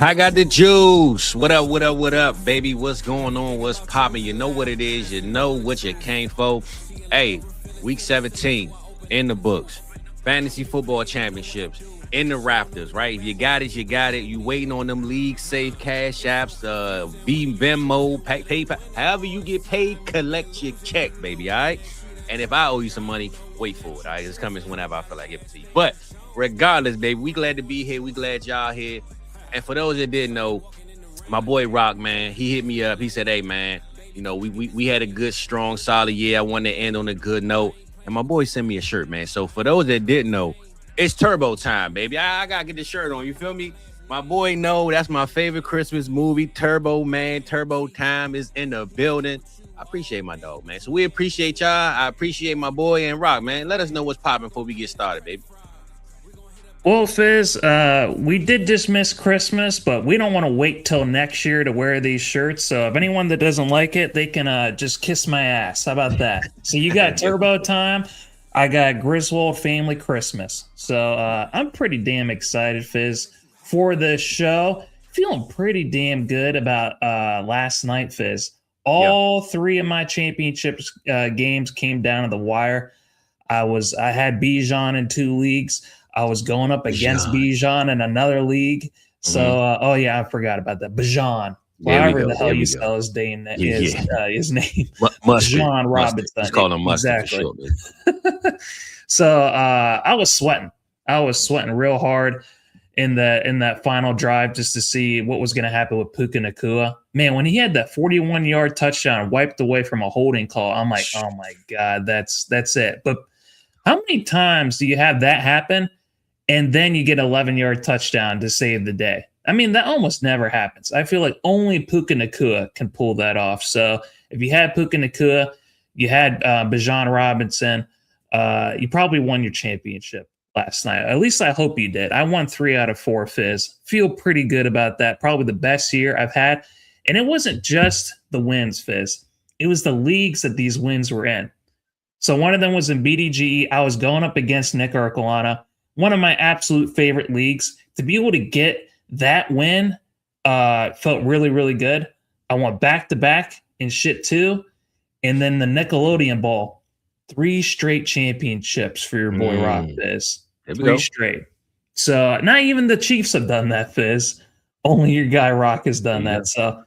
I got the juice. What up, what up, what up, baby? What's going on? What's popping? You know what it is. You know what you came for. Hey, week 17 in the books. Fantasy football championships in the rafters, right? If you got it, you got it. You waiting on them league safe cash apps, Venmo, PayPal. However you get paid, collect your check, baby, all right? And if I owe you some money, wait for it, all right? It's coming whenever I feel like giving it to you. But regardless, baby, we glad to be here. We glad y'all here. And for those that didn't know, my boy Rock, man, he hit me up. He said, hey, man, you know, we had a good, strong, solid year. I wanted to end on a good note. And my boy sent me a shirt, man. So for those that didn't know, it's Turbo time, baby. I got to get the shirt on. You feel me? My boy know that's my favorite Christmas movie, Turbo, man. Turbo time is in the building. I appreciate my dog, man. So we appreciate y'all. I appreciate my boy and Rock, man. Let us know what's popping before we get started, baby. Well, Fizz, we did dismiss Christmas, but we don't want to wait till next year to wear these shirts. So if anyone that doesn't like it, they can just kiss my ass. How about that? So you got Turbo Time. I got Griswold Family Christmas. So I'm pretty damn excited, Fizz, for this show. Feeling pretty damn good about last night, Fizz. All three of my championships games came down to the wire. I had Bijan in 2 leagues. I was going up against Bijan in another league. So, I forgot about that. Bijan. However the hell you spell his name. His name. Bijan Robinson. Let's call him Mustard. Exactly. For sure, so I was sweating. I was sweating real hard in that final drive just to see what was going to happen with Puka Nacua. Man, when he had that 41-yard touchdown wiped away from a holding call, I'm like, oh my God, that's it. But how many times do you have that happen and then you get an 11-yard touchdown to save the day? I mean, that almost never happens. I feel like only Puka Nacua can pull that off. So if you had Puka Nacua, you had Bijan Robinson, you probably won your championship last night. At least I hope you did. I won 3 out of 4, Fizz. Feel pretty good about that. Probably the best year I've had. And it wasn't just the wins, Fizz. It was the leagues that these wins were in. So one of them was in BDGE. I was going up against Nick Arcolana, one of my absolute favorite leagues. To be able to get that win felt really, really good. I went back-to-back in shit too. And then the Nickelodeon Bowl, 3 straight championships for your boy Rock, Fizz. 3 straight. So not even the Chiefs have done that, Fizz. Only your guy Rock has done that. So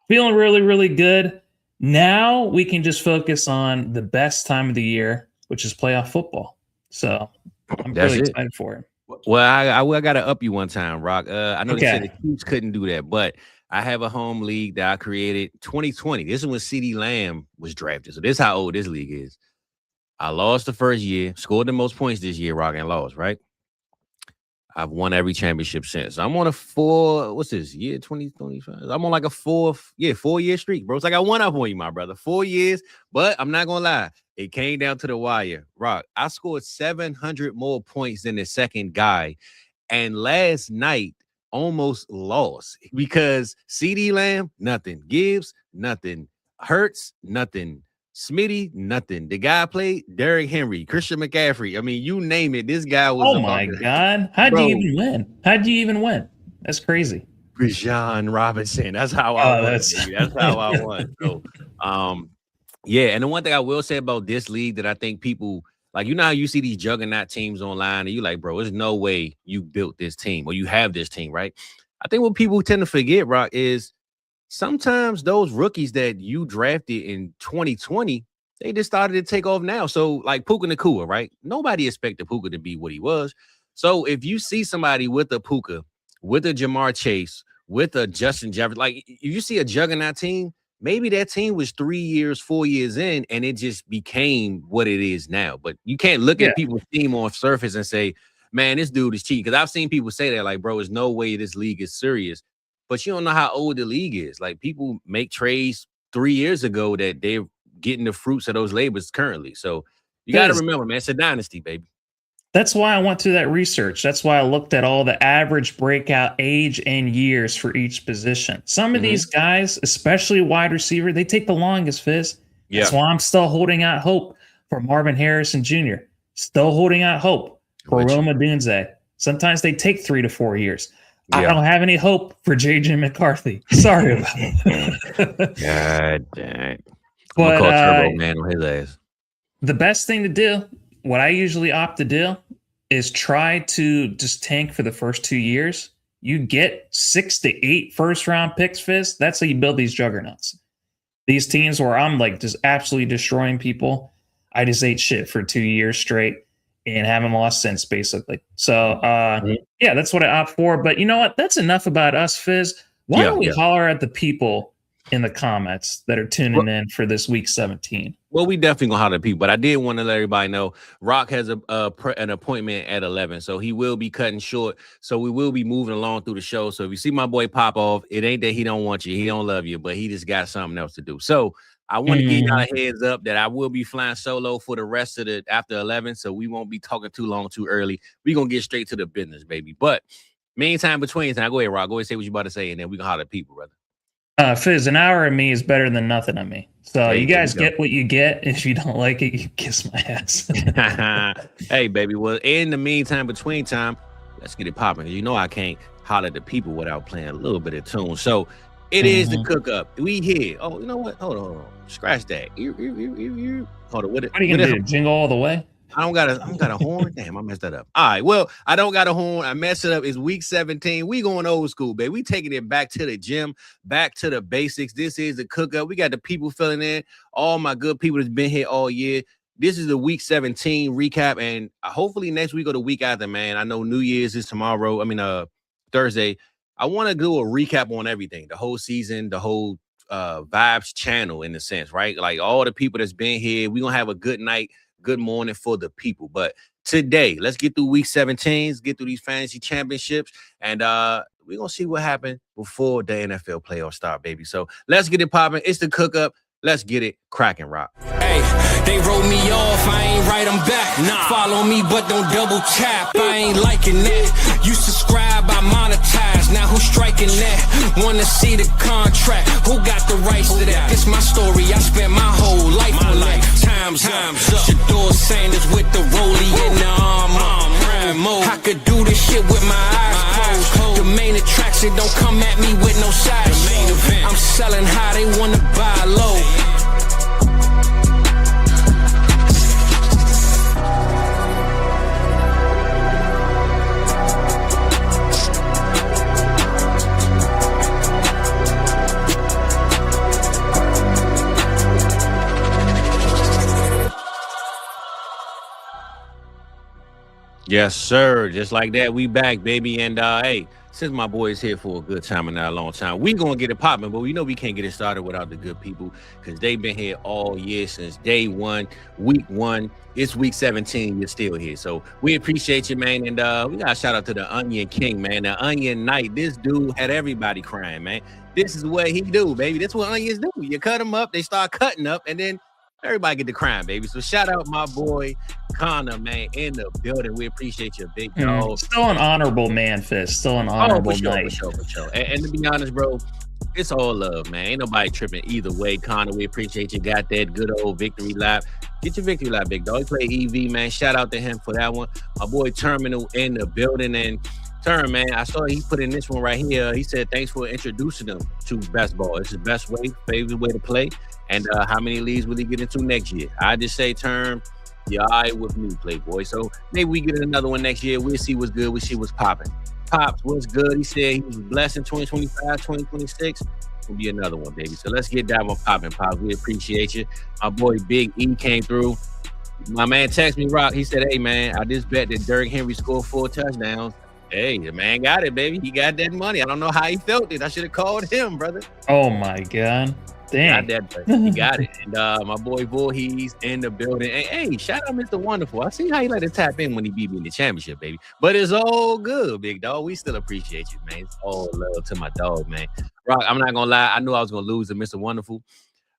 feeling really, really good. Now we can just focus on the best time of the year, which is playoff football. So I'm really excited for it. Well, I got to up you one time, Rock. I know they said the Chiefs couldn't do that, but I have a home league that I created 2020. This is when CeeDee Lamb was drafted. So this is how old this league is. I lost the first year, scored the most points this year, Rock, and lost, right? I've won every championship since. I'm on a 2025? I'm on like a 4-year streak, bro. It's like I won up on you, my brother. 4 years, but I'm not going to lie. It came down to the wire. Rock, I scored 700 more points than the second guy. And last night, almost lost because CeeDee Lamb, nothing. Gibbs, nothing. Hurts, nothing. Smitty, nothing. The guy played Derrick Henry, Christian McCaffrey. I mean, you name it. This guy was. Oh my God! How'd you even win? How'd you even win? That's crazy. Bijan Robinson. That's how I won. That's how I won. So, yeah. And the one thing I will say about this league that I think people like, you know how you see these juggernaut teams online, and you like, bro, there's no way you built this team or you have this team, right? I think what people tend to forget, Rock, is sometimes those rookies that you drafted in 2020, they just started to take off now. So like Puka Nacua, right? Nobody expected Puka to be what he was. So if you see somebody with a Puka, with a Jamar Chase, with a Justin Jefferson, like if you see a juggernaut team, maybe that team was 3 years, 4 years in, and it just became what it is now. But you can't look at people's team on surface and say, man, this dude is cheating. Because I've seen people say that, like, bro, there's no way this league is serious. But you don't know how old the league is. Like, people make trades 3 years ago that they're getting the fruits of those labors currently. So you got to remember, man, it's a dynasty, baby. That's why I went through that research. That's why I looked at all the average breakout age and years for each position. Some of these guys, especially wide receiver, they take the longest, Fizz. That's why I'm still holding out hope for Marvin Harrison Jr. Still holding out hope for Rome Odunze. Sometimes they take 3 to 4 years. I don't have any hope for JJ McCarthy. Sorry about it. God dang. But call Turbo Man on his ass. The best thing to do, what I usually opt to do, is try to just tank for the first 2 years. You get 6 to 8 first-round picks, Fizz. That's how you build these juggernauts. These teams where I'm like just absolutely destroying people, I just ate shit for 2 years straight and haven't lost since, basically. So, yeah, that's what I opt for. But you know what? That's enough about us, Fizz. Why don't we holler at the people in the comments that are tuning in for this week 17? Well, we definitely gonna holler at people, but I did want to let everybody know Rock has an appointment at 11, so he will be cutting short. So we will be moving along through the show. So if you see my boy pop off, it ain't that he don't want you, he don't love you, but he just got something else to do. So I want to give y'all a heads up that I will be flying solo for the rest of the after 11, so we won't be talking too long, too early. We gonna get straight to the business, baby. But meantime, between time, go ahead, Rock. Go ahead, say what you about to say, and then we can holler at people, brother. Fizz, an hour of me is better than nothing of me. So you guys get what you get. If you don't like it, you kiss my ass. Hey, baby. Well, in the meantime, between time, let's get it popping. You know I can't holler at the people without playing a little bit of tune. So it is the Cookup. We here. Oh, you know what? Hold on. Scratch that. Hold on. What are you gonna do? Jingle all the way? I don't got a horn. Damn, I messed that up. All right. Well, I don't got a horn. I messed it up. It's week 17. We going old school, baby. We taking it back to the gym, back to the basics. This is the Cookup. We got the people filling in. All my good people that's been here all year. This is the week 17 recap, and hopefully next week or the week after, man. I know New Year's is tomorrow. Thursday. I want to do a recap on everything, the whole season, the whole Vibes channel in a sense, right? Like all the people that's been here. We're gonna have a good night. Good morning for the people. But today, let's get through week 17, let's get through these fantasy championships, and we're going to see what happened before the NFL playoffs start, baby. So let's get it popping. It's the Cookup. Let's get it cracking, Rock. Hey, they wrote me off. I ain't write them back. Nah. Follow me, but don't double tap. I ain't liking that. You subscribe, I monetize. Now who's striking that? Wanna see the contract? Who got the rights to that? This my story. I spent my whole life on life. Time's up. Shador Sanders with the rollie in the armor. I could do this shit with my eyes closed. The main attraction don't come at me with no side show. I'm selling high, they wanna buy low. Yes, sir. Just like that, we back, baby. And hey, since my boy is here for a good time and not a long time, we gonna get it popping. But we know we can't get it started without the good people because they've been here all year since day one, week 1. It's week 17. You're still here, so we appreciate you, man. And we got a shout out to the Onion King, man. The Onion Knight. This dude had everybody crying, man. This is what he do, baby. That's what onions do. You cut them up, they start cutting up, and then everybody get the crime, baby. So shout out my boy Connor, man, in the building. We appreciate you, big dog. Still an honorable man, Fist. Still an honorable night. For sure. And to be honest, bro, it's all love, man. Ain't nobody tripping either way. Connor, we appreciate you. Got that good old victory lap. Get your victory lap, big dog. He played EV, man. Shout out to him for that one. My boy Terminal in the building. And Term, man, I saw he put in this one right here. He said, thanks for introducing them to best ball. It's his best way, favorite way to play. And how many leagues will he get into next year? I just say, Term, you're all right with me, Playboy. So maybe we get another one next year. We'll see what's good. We'll see what's popping. Pops, what's good? He said he was blessed in 2025, 2026. Will be another one, baby. So let's get that one popping, Pops. We appreciate you. My boy Big E came through. My man texted me, Rock. He said, hey, man, I just bet that Derrick Henry scored 4 touchdowns. Hey, the man got it, baby. He got that money. I don't know how he felt it. I should have called him, brother. Oh, my God. Damn. Got that, he got it. And my boy Voorhees in the building. And, hey, shout out Mr. Wonderful. I see how you like to tap in when he beat me in the championship, baby. But it's all good, big dog. We still appreciate you, man. It's all love to my dog, man. Rock, I'm not going to lie. I knew I was going to lose to Mr. Wonderful.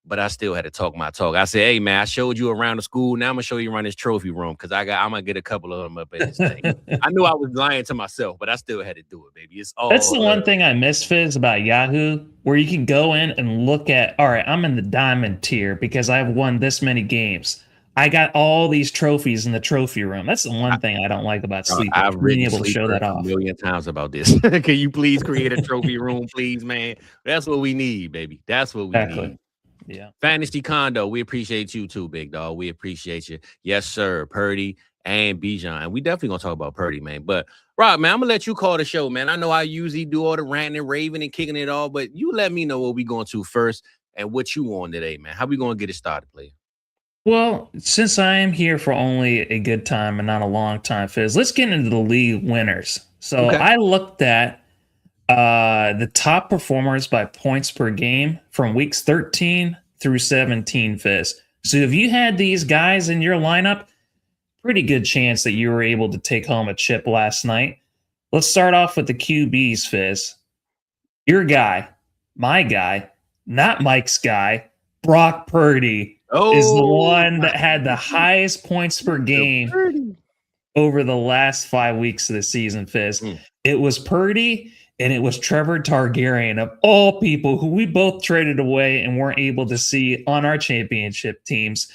but I still had to talk my talk. I said, "Hey man, I showed you around the school. Now I'm gonna show you around this trophy room because I'm gonna get a couple of them up in this thing." I knew I was lying to myself, but I still had to do it, baby. It's all. That's the one thing I miss, Fizz, about Yahoo, where you can go in and look at, all right, I'm in the diamond tier because I've won this many games. I got all these trophies in the trophy room. That's the one thing I don't like about Sleeper. I've Being written able to show that a off. million times about this. Can you please create a trophy room, please, man? That's what we need, baby. That's what we need. Yeah. Fantasy Condo, we appreciate you too, big dog. We appreciate you. Yes, sir. Purdy and Bijan. And we definitely gonna talk about Purdy, man. But Rob, man, I'm gonna let you call the show, man. I know I usually do all the ranting and raving and kicking it all, but you let me know what we going to first and what you on today, man. How we gonna get it started, player? Well, since I am here for only a good time and not a long time, Fizz, let's get into the league winners. So I looked at the top performers by points per game from weeks 13 through 17, Fizz. So if you had these guys in your lineup, pretty good chance that you were able to take home a chip last night. Let's start off with the QBs, Fizz. Your guy, my guy, not Mike's guy, Brock Purdy is the one that had the highest points per game over the last 5 weeks of the season, Fizz. It was Purdy and it was Trevor Targaryen, of all people, who we both traded away and weren't able to see on our championship teams.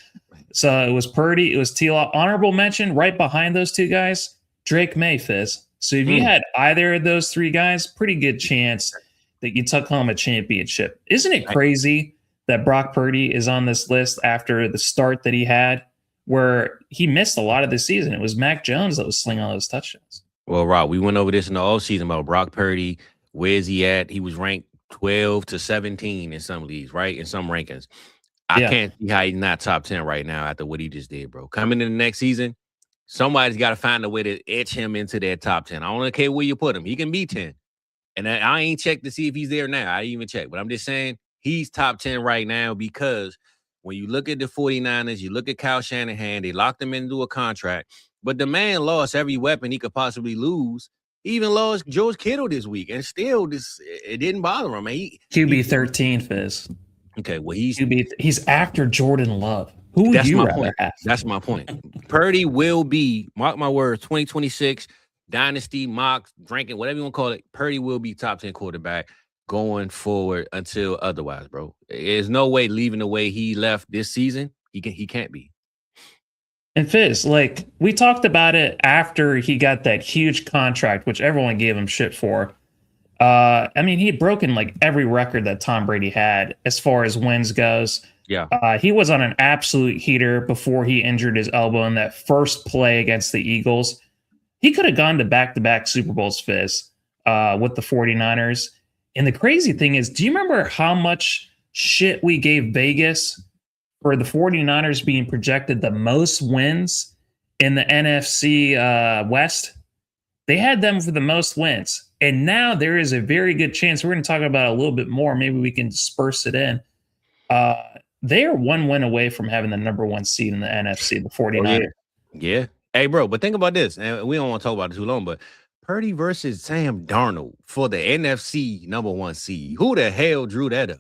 So it was Purdy, it was T-Law. Honorable mention right behind those two guys, Drake May, Fizz. So if you had either of those three guys, pretty good chance that you took home a championship. Isn't it crazy that Brock Purdy is on this list after the start that he had, where he missed a lot of the season? It was Mac Jones that was slinging all those touchdowns. Well, Rob, we went over this in the offseason about Brock Purdy. Where's he at? He was ranked 12 to 17 in some leagues, right? In some rankings. I can't see how he's not top 10 right now after what he just did, bro. Coming in the next season, somebody's got to find a way to etch him into their top 10. I don't care where you put him. He can be 10. And I ain't checked to see if he's there now. I didn't even check. But I'm just saying he's top 10 right now because when you look at the 49ers, you look at Kyle Shanahan, they locked him into a contract. But the man lost every weapon he could possibly lose. He even lost George Kittle this week. And still, it didn't bother him. QB 13, Fizz. Okay, well, he's after Jordan Love. Who would you rather have? That's my point. Purdy will be, mark my words, 2026, dynasty, mock, ranking, whatever you want to call it. Purdy will be top 10 quarterback going forward until otherwise, bro. There's no way leaving the way he left this season. He can't be. And Fizz, like, we talked about it after he got that huge contract, which everyone gave him shit for. I mean, he had broken like every record that Tom Brady had as far as wins goes. Yeah. He was on an absolute heater before he injured his elbow in that first play against the Eagles. He could have gone to back-to-back Super Bowls, Fizz, with the 49ers. And the crazy thing is, do you remember how much shit we gave Vegas for the 49ers being projected the most wins in the NFC West? They had them for the most wins. And now there is a very good chance, we're going to talk about it a little bit more, maybe we can disperse it in. They are one win away from having the number one seed in the NFC, the 49ers. Yeah. Hey, bro, but think about this. And we don't want to talk about it too long, but Purdy versus Sam Darnold for the NFC number one seed. Who the hell drew that up?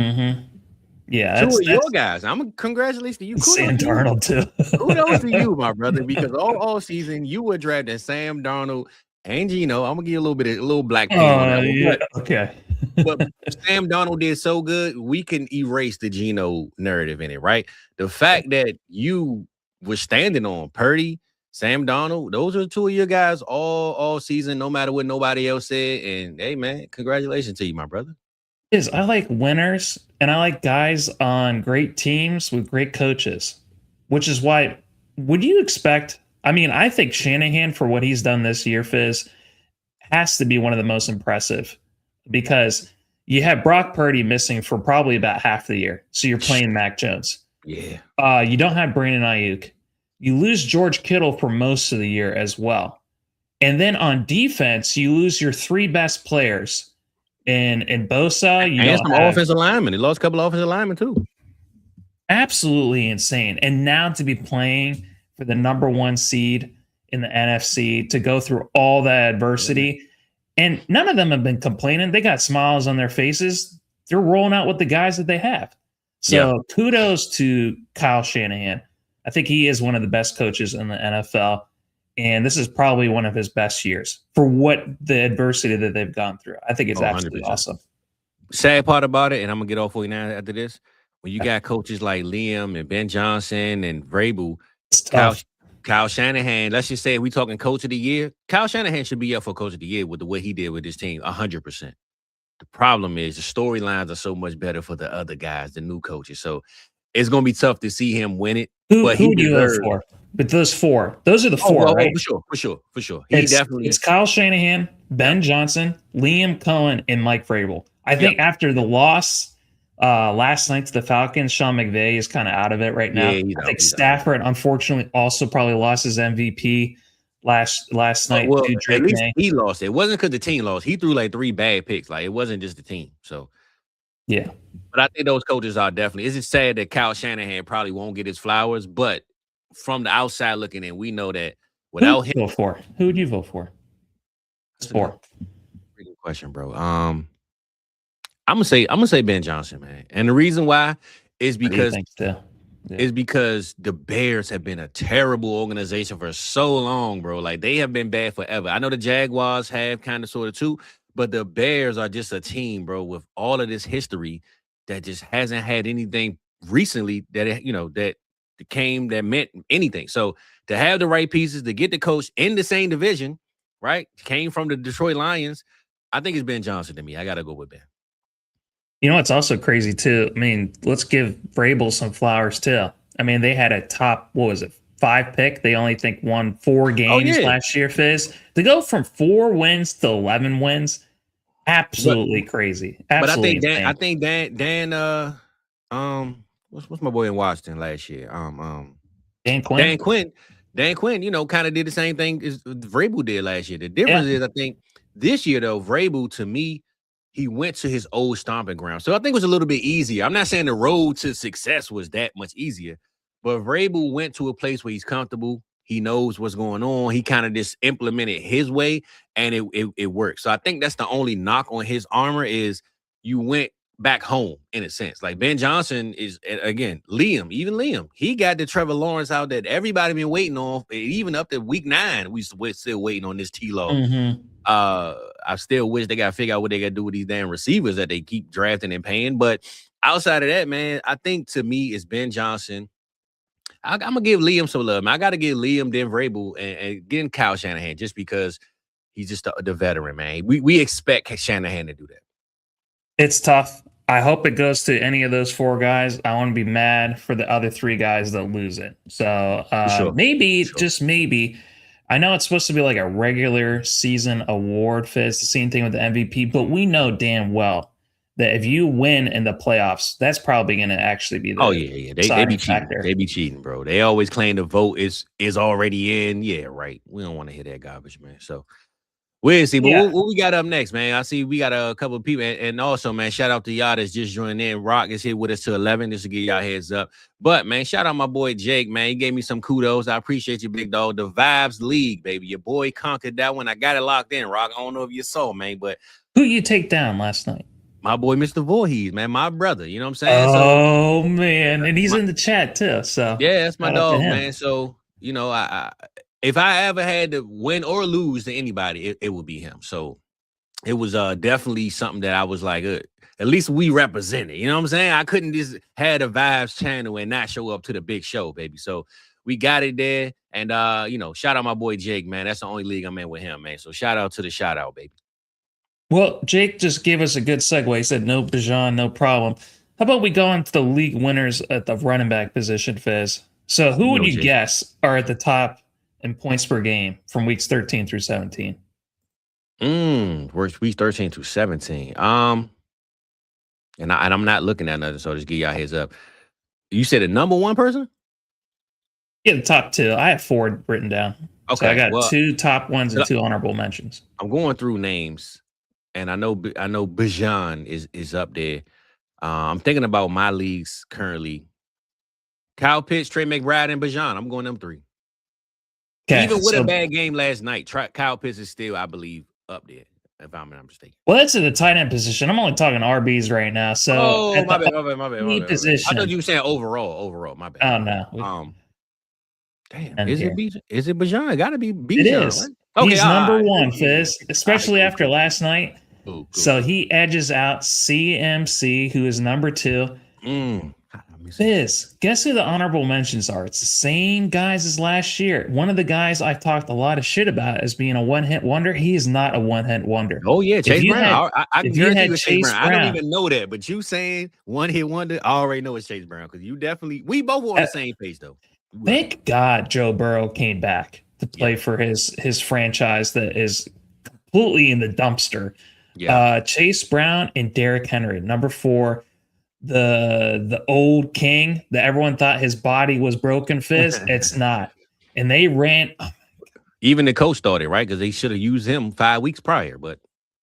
Mm-hmm. Yeah, two of your guys. I'm congratulations to you. Sam Darnold too. Kudos to you, my brother, because all season you were drafting Sam Darnold and Gino. I'm gonna give you a little black pen on that one. Yeah, okay. But Sam Darnold did so good, we can erase the Gino narrative in it, right? The fact that you were standing on Purdy, Sam Darnold, those are two of your guys all season, no matter what nobody else said. And hey, man, congratulations to you, my brother. I like winners and I like guys on great teams with great coaches, which is why, would you expect? I mean, I think Shanahan, for what he's done this year, Fizz, has to be one of the most impressive because you have Brock Purdy missing for probably about half the year. So you're playing Mac Jones. Yeah. You don't have Brandon Ayuk. You lose George Kittle for most of the year as well. And then on defense, you lose your three best players. In Bosa, you and some offensive linemen. He lost a couple of offensive linemen too. Absolutely insane. And now to be playing for the number one seed in the NFC, to go through all that adversity, and none of them have been complaining. They got smiles on their faces. They're rolling out with the guys that they have. So kudos to Kyle Shanahan. I think he is one of the best coaches in the NFL. And this is probably one of his best years for what the adversity that they've gone through. I think it's absolutely 100%. awesome. Sad part about it, and I'm gonna get off for you now after this. When you got coaches like Liam and Ben Johnson and Vrabel, Kyle Shanahan, let's just say we talking coach of the year. Kyle Shanahan should be up for coach of the year with the way he did with his team, 100%. The problem is the storylines are so much better for the other guys, the new coaches. So it's gonna be tough to see him win it. Who do you vote for? But those are the four, right? For sure. It's Kyle Shanahan, Ben Johnson, Liam Cohen, and Mike Vrabel. I think after the loss last night to the Falcons, Sean McVay is kind of out of it right now. I think Stafford, unfortunately, also probably lost his MVP last night. Well, at least he lost. It wasn't because the team lost. He threw like 3 bad picks. Like, it wasn't just the team. So, yeah. But I think those coaches are definitely. It's just sad that Kyle Shanahan probably won't get his flowers. But from the outside looking in, we know that without him. Who would you vote for? Four. Pretty good question, bro. I'm gonna say Ben Johnson, man. And the reason why is because the Bears have been a terrible organization for so long, bro. Like, they have been bad forever. I know the Jaguars have kind of sort of too, but the Bears are just a team, bro, with all of this history that just hasn't had anything recently that meant anything. So to have the right pieces, to get the coach in the same division, right? Came from the Detroit Lions. I think it's Ben Johnson to me. I got to go with Ben. You know, it's also crazy too. I mean, let's give Vrabel some flowers too. I mean, they had a top, 5 pick. They only won 4 games last year, Fizz. To go from 4 wins to 11 wins, absolutely crazy. Absolutely. But I think Dan what's my boy in Washington last year? Dan Quinn. Dan Quinn, kind of did the same thing as Vrabel did last year. The difference is, I think this year though, Vrabel, to me, he went to his old stomping ground. So I think it was a little bit easier. I'm not saying the road to success was that much easier, but Vrabel went to a place where he's comfortable. He knows what's going on. He kind of just implemented his way, and it worked. So I think that's the only knock on his armor is you went back home in a sense. Like Ben Johnson is, again, Liam, he got the Trevor Lawrence out that everybody been waiting on. Even up to week 9, we're still waiting on this T-Law. Mm-hmm. I still wish they got to figure out what they got to do with these damn receivers that they keep drafting and paying. But outside of that, man, I think to me it's Ben Johnson. I'm going to give Liam some love, man. I got to give Liam, then Vrabel, and getting Kyle Shanahan just because he's just the veteran, man. We expect Shanahan to do that. It's tough. I hope it goes to any of those 4 guys. I want to be mad for the other 3 guys that lose it. So just maybe, I know it's supposed to be like a regular season award, Fizz, the same thing with the MVP, but we know damn well that if you win in the playoffs, that's probably going to actually be the They be cheating. They be cheating, bro. They always claim the vote is already in. Yeah, right. We don't want to hear that garbage, man. So we'll see. But what we got up next, man? I see we got a couple of people. And also, man, shout out to y'all that's just joining in. Rock is here with us till 11, just to give y'all heads up. But, man, shout out my boy Jake, man. He gave me some kudos. I appreciate you, big dog. The Vibes League, baby. Your boy conquered that one. I got it locked in, Rock. I don't know if you saw, man, but who you take down last night? My boy, Mr. Voorhees, man, my brother. You know what I'm saying? Oh, man. And he's in the chat, too. So yeah, that's my dog, man. So, if I ever had to win or lose to anybody, it would be him. So it was definitely something that I was like, at least we represented. You know what I'm saying? I couldn't just have the Vibes channel and not show up to the big show, baby. So we got it there. And, shout out my boy Jake, man. That's the only league I'm in with him, man. So shout out to the shout out, baby. Well, Jake just gave us a good segue. He said, no, Bijan, no problem. How about we go into the league winners at the running back position, Fizz? So who would you guess are at the top in points per game from weeks 13 through 17? Weeks 13 through 17. And I'm not looking at nothing, so just give y'all a heads up. You said a number 1 person? Yeah, the top 2. I have 4 written down. Okay, so I got 2 top ones and 2 honorable mentions. I'm going through names, and I know Bijan is up there. I'm thinking about my leagues currently. Kyle Pitts, Trey McBride, and Bijan. I'm going them 3. Okay, even with a bad game last night, Kyle Pitts is still, I believe, up there. if I'm not mistaken. Well, that's at the tight end position. I'm only talking RBs right now. So, my bad. Position. I thought you were saying overall. My bad. Oh no. Damn, is it Bijan? It gotta be Bijan. It is. Right? Okay, he's number one, Fizz, especially after last night. Cool. So he edges out CMC, who is number 2. Fizz, guess who the honorable mentions are? It's the same guys as last year. One of the guys I've talked a lot of shit about as being a one-hit wonder. He is not a one-hit wonder. Oh, yeah, Chase Brown. I can guarantee you Chase Brown. I don't even know that, but you saying one-hit wonder, I already know it's Chase Brown because we both were on the same page, though. Thank God Joe Burrow came back to play for his franchise that is completely in the dumpster. Yeah. Chase Brown and Derrick Henry, number 4. The old king that everyone thought his body was broken, Fizz. It's not. And they ran. Even the coach started, right? Because they should have used him 5 weeks prior. But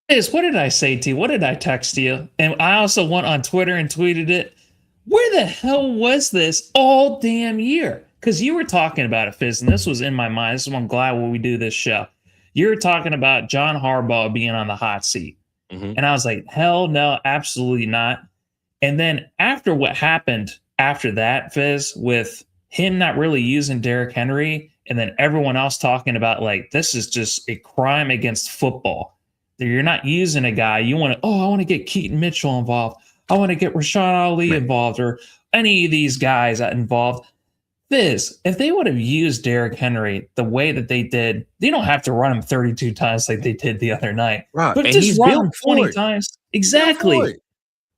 Fizz, what did I say to you? What did I text you? And I also went on Twitter and tweeted it. Where the hell was this all damn year? Because you were talking about it, Fizz, and this was in my mind. This is why I'm glad when we do this show. You were talking about John Harbaugh being on the hot seat. Mm-hmm. And I was like, hell no, absolutely not. And then after what happened after that, Fizz, with him not really using Derrick Henry, and then everyone else talking about like this is just a crime against football. That you're not using a guy. You want to, I want to get Keaton Mitchell involved. I want to get Rashawn Ali involved, or any of these guys involved. Fizz, if they would have used Derrick Henry the way that they did, they don't have to run him 32 times like they did the other night. Right. But and just run him 20 times. Exactly.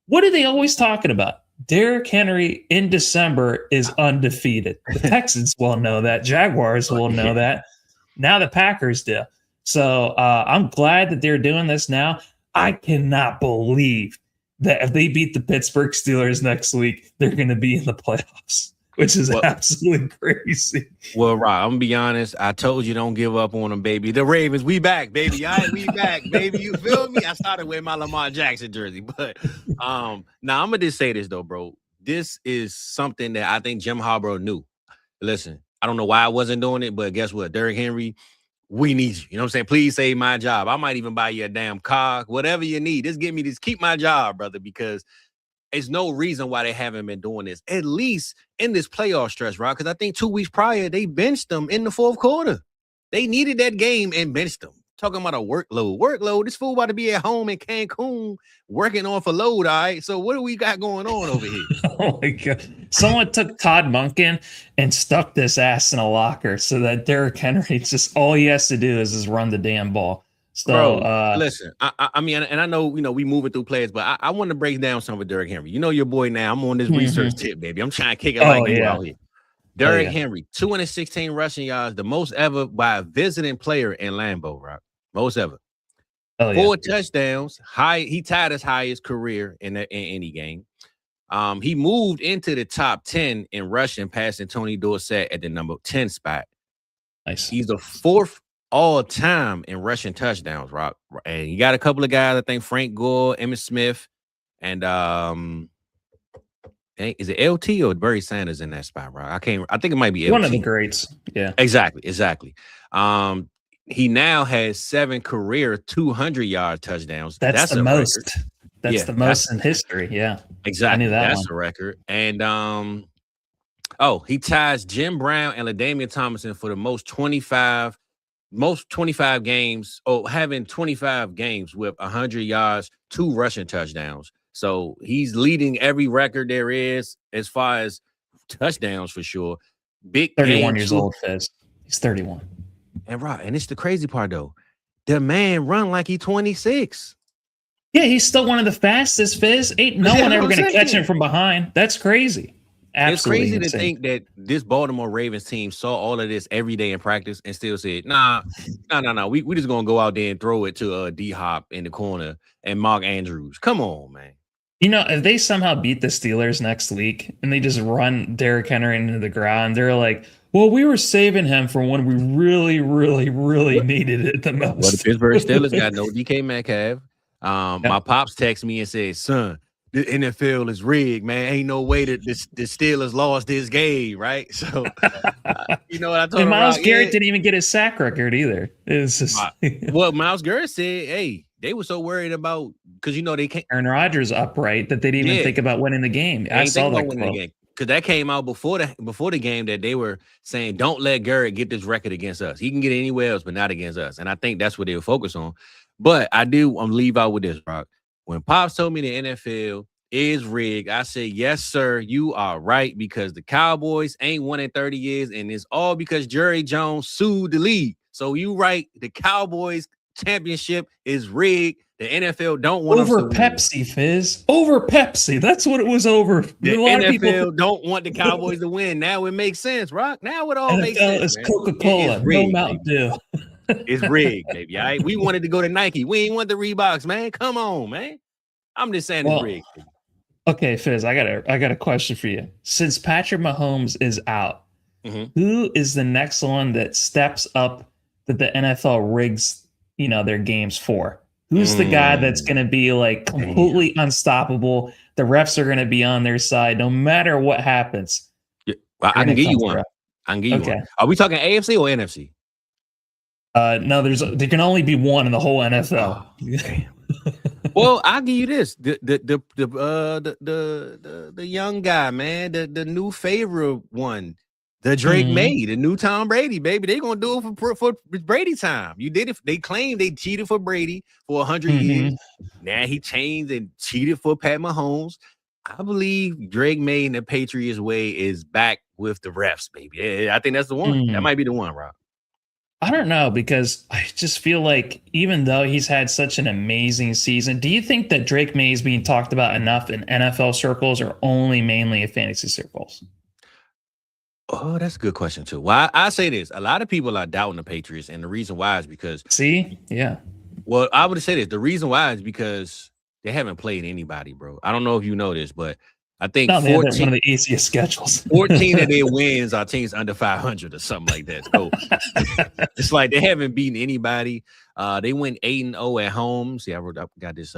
What are they always talking about? Derrick Henry in December is undefeated. The Texans will know that. Jaguars will know that. Now the Packers do. So I'm glad that they're doing this now. I cannot believe that if they beat the Pittsburgh Steelers next week, they're going to be in the playoffs, which is absolutely crazy. Well, Rob, I'm going to be honest. I told you don't give up on them, baby. The Ravens, we back, baby. We back, baby. You feel me? I started with my Lamar Jackson jersey. But now I'm going to just say this, though, bro. This is something that I think Jim Harbaugh knew. Listen, I don't know why I wasn't doing it, but guess what? Derrick Henry, we need you. You know what I'm saying? Please save my job. I might even buy you a damn car, whatever you need. Just give me this. Keep my job, brother, because there's no reason why they haven't been doing this, at least in this playoff stretch, right? Because I think 2 weeks prior, they benched them in the fourth quarter. They needed that game and benched them. Talking about a workload. This fool about to be at home in Cancun working off a load, all right? So what do we got going on over here? Oh, my God. Someone took Todd Monken and stuck this ass in a locker so that Derrick Henry, just all he has to do is just run the damn ball. So, bro, listen, I mean, and I know, we moving through players, but I want to break down some of Derrick Henry. You know your boy now. I'm on this research tip, baby. I'm trying to kick it you out here. Derrick Henry, 216 rushing yards, the most ever by a visiting player in Lambeau, right? Most ever. 4 touchdowns. He tied his highest career in any game. He moved into the top 10 in rushing, passing Tony Dorsett at the number 10 spot. Nice. He's the 4th all time in rushing touchdowns, Rock. And you got a couple of guys, I think Frank Gore, Emmitt Smith, and is it LT or Barry Sanders in that spot, Rock? I think it might be LT. One of the greats. Yeah. Exactly. He now has 7 career 200-yard touchdowns. That's the most. Record. That's the most in history. Yeah. Exactly. I knew that's a record. And he ties Jim Brown and LaDainian Tomlinson for the most 25 games, having 25 games with 100 yards, 2 rushing touchdowns. So he's leading every record there is as far as touchdowns for sure. Big 31 years old, Fizz. He's 31. And it's the crazy part though. The man run like he's 26. Yeah, he's still one of the fastest, Fizz. Ain't no one ever going to catch him from behind. That's crazy. Absolutely it's crazy insane. To think that this Baltimore Ravens team saw all of this every day in practice and still said, nah. We just gonna go out there and throw it to D-Hop in the corner and Mark Andrews. Come on, man. If they somehow beat the Steelers next week and they just run Derrick Henry into the ground, they're like, well, we were saving him for when we really, really, really needed it the most. Well, the Pittsburgh Steelers got no DK Metcalf. My pops text me and said, son, the NFL is rigged, man. Ain't no way that the Steelers lost this game, right? So, you know what I told him? Myles Garrett didn't even get his sack record either. It's just well, Myles Garrett said, hey, They were so worried about because they can't. Aaron Rodgers upright that they didn't even think about winning the game. I saw that quote. Because that came out before the game that they were saying, don't let Garrett get this record against us. He can get anywhere else, but not against us. And I think that's what they were focused on. But I'm leave out with this, Rock. When Pops told me the NFL is rigged, I said, yes, sir, you are right, because the Cowboys ain't won in 30 years, and it's all because Jerry Jones sued the league. So you right, the Cowboys championship is rigged. The NFL don't want over Pepsi, Fizz. Over Pepsi. That's what it was over. The NFL don't want the Cowboys to win. Now it makes sense, Rock. Now it all makes sense. It's Coca-Cola, no Mountain Dew. It's rigged, baby. All right, we wanted to go to Nike. We ain't want the Reeboks, man. Come on, man. I'm just saying it's rigged. Okay, Fizz, I got a question for you. Since Patrick Mahomes is out, who is the next one that steps up that the NFL rigs, their games for? Who's the guy that's going to be like completely unstoppable? The refs are going to be on their side no matter what happens. Yeah, I can give you one. One. Are we talking AFC or NFC? No, there can only be one in the whole NFL. Well, I'll give you this: the young guy, man, the new favorite one, the Drake May, the new Tom Brady, baby. They gonna do it for Brady time. You did it. They claimed they cheated for Brady for 100 years. Now he changed and cheated for Pat Mahomes. I believe Drake May in the Patriots way is back with the refs, baby. I think that's the one. That might be the one, Rob. I don't know, because I just feel like even though he's had such an amazing season, do you think that Drake May is being talked about enough in NFL circles or only mainly in fantasy circles? Oh, that's a good question, too. Well, I say this. A lot of people are doubting the Patriots, and the reason why is because... See? Yeah. Well, I would say this. The reason why is because they haven't played anybody, bro. I don't know if you know this, but I think 14, one of the easiest schedules. 14 of their wins are teams under 500 or something like that. So it's like they haven't beaten anybody. They went 8-0 at home. See, I got this.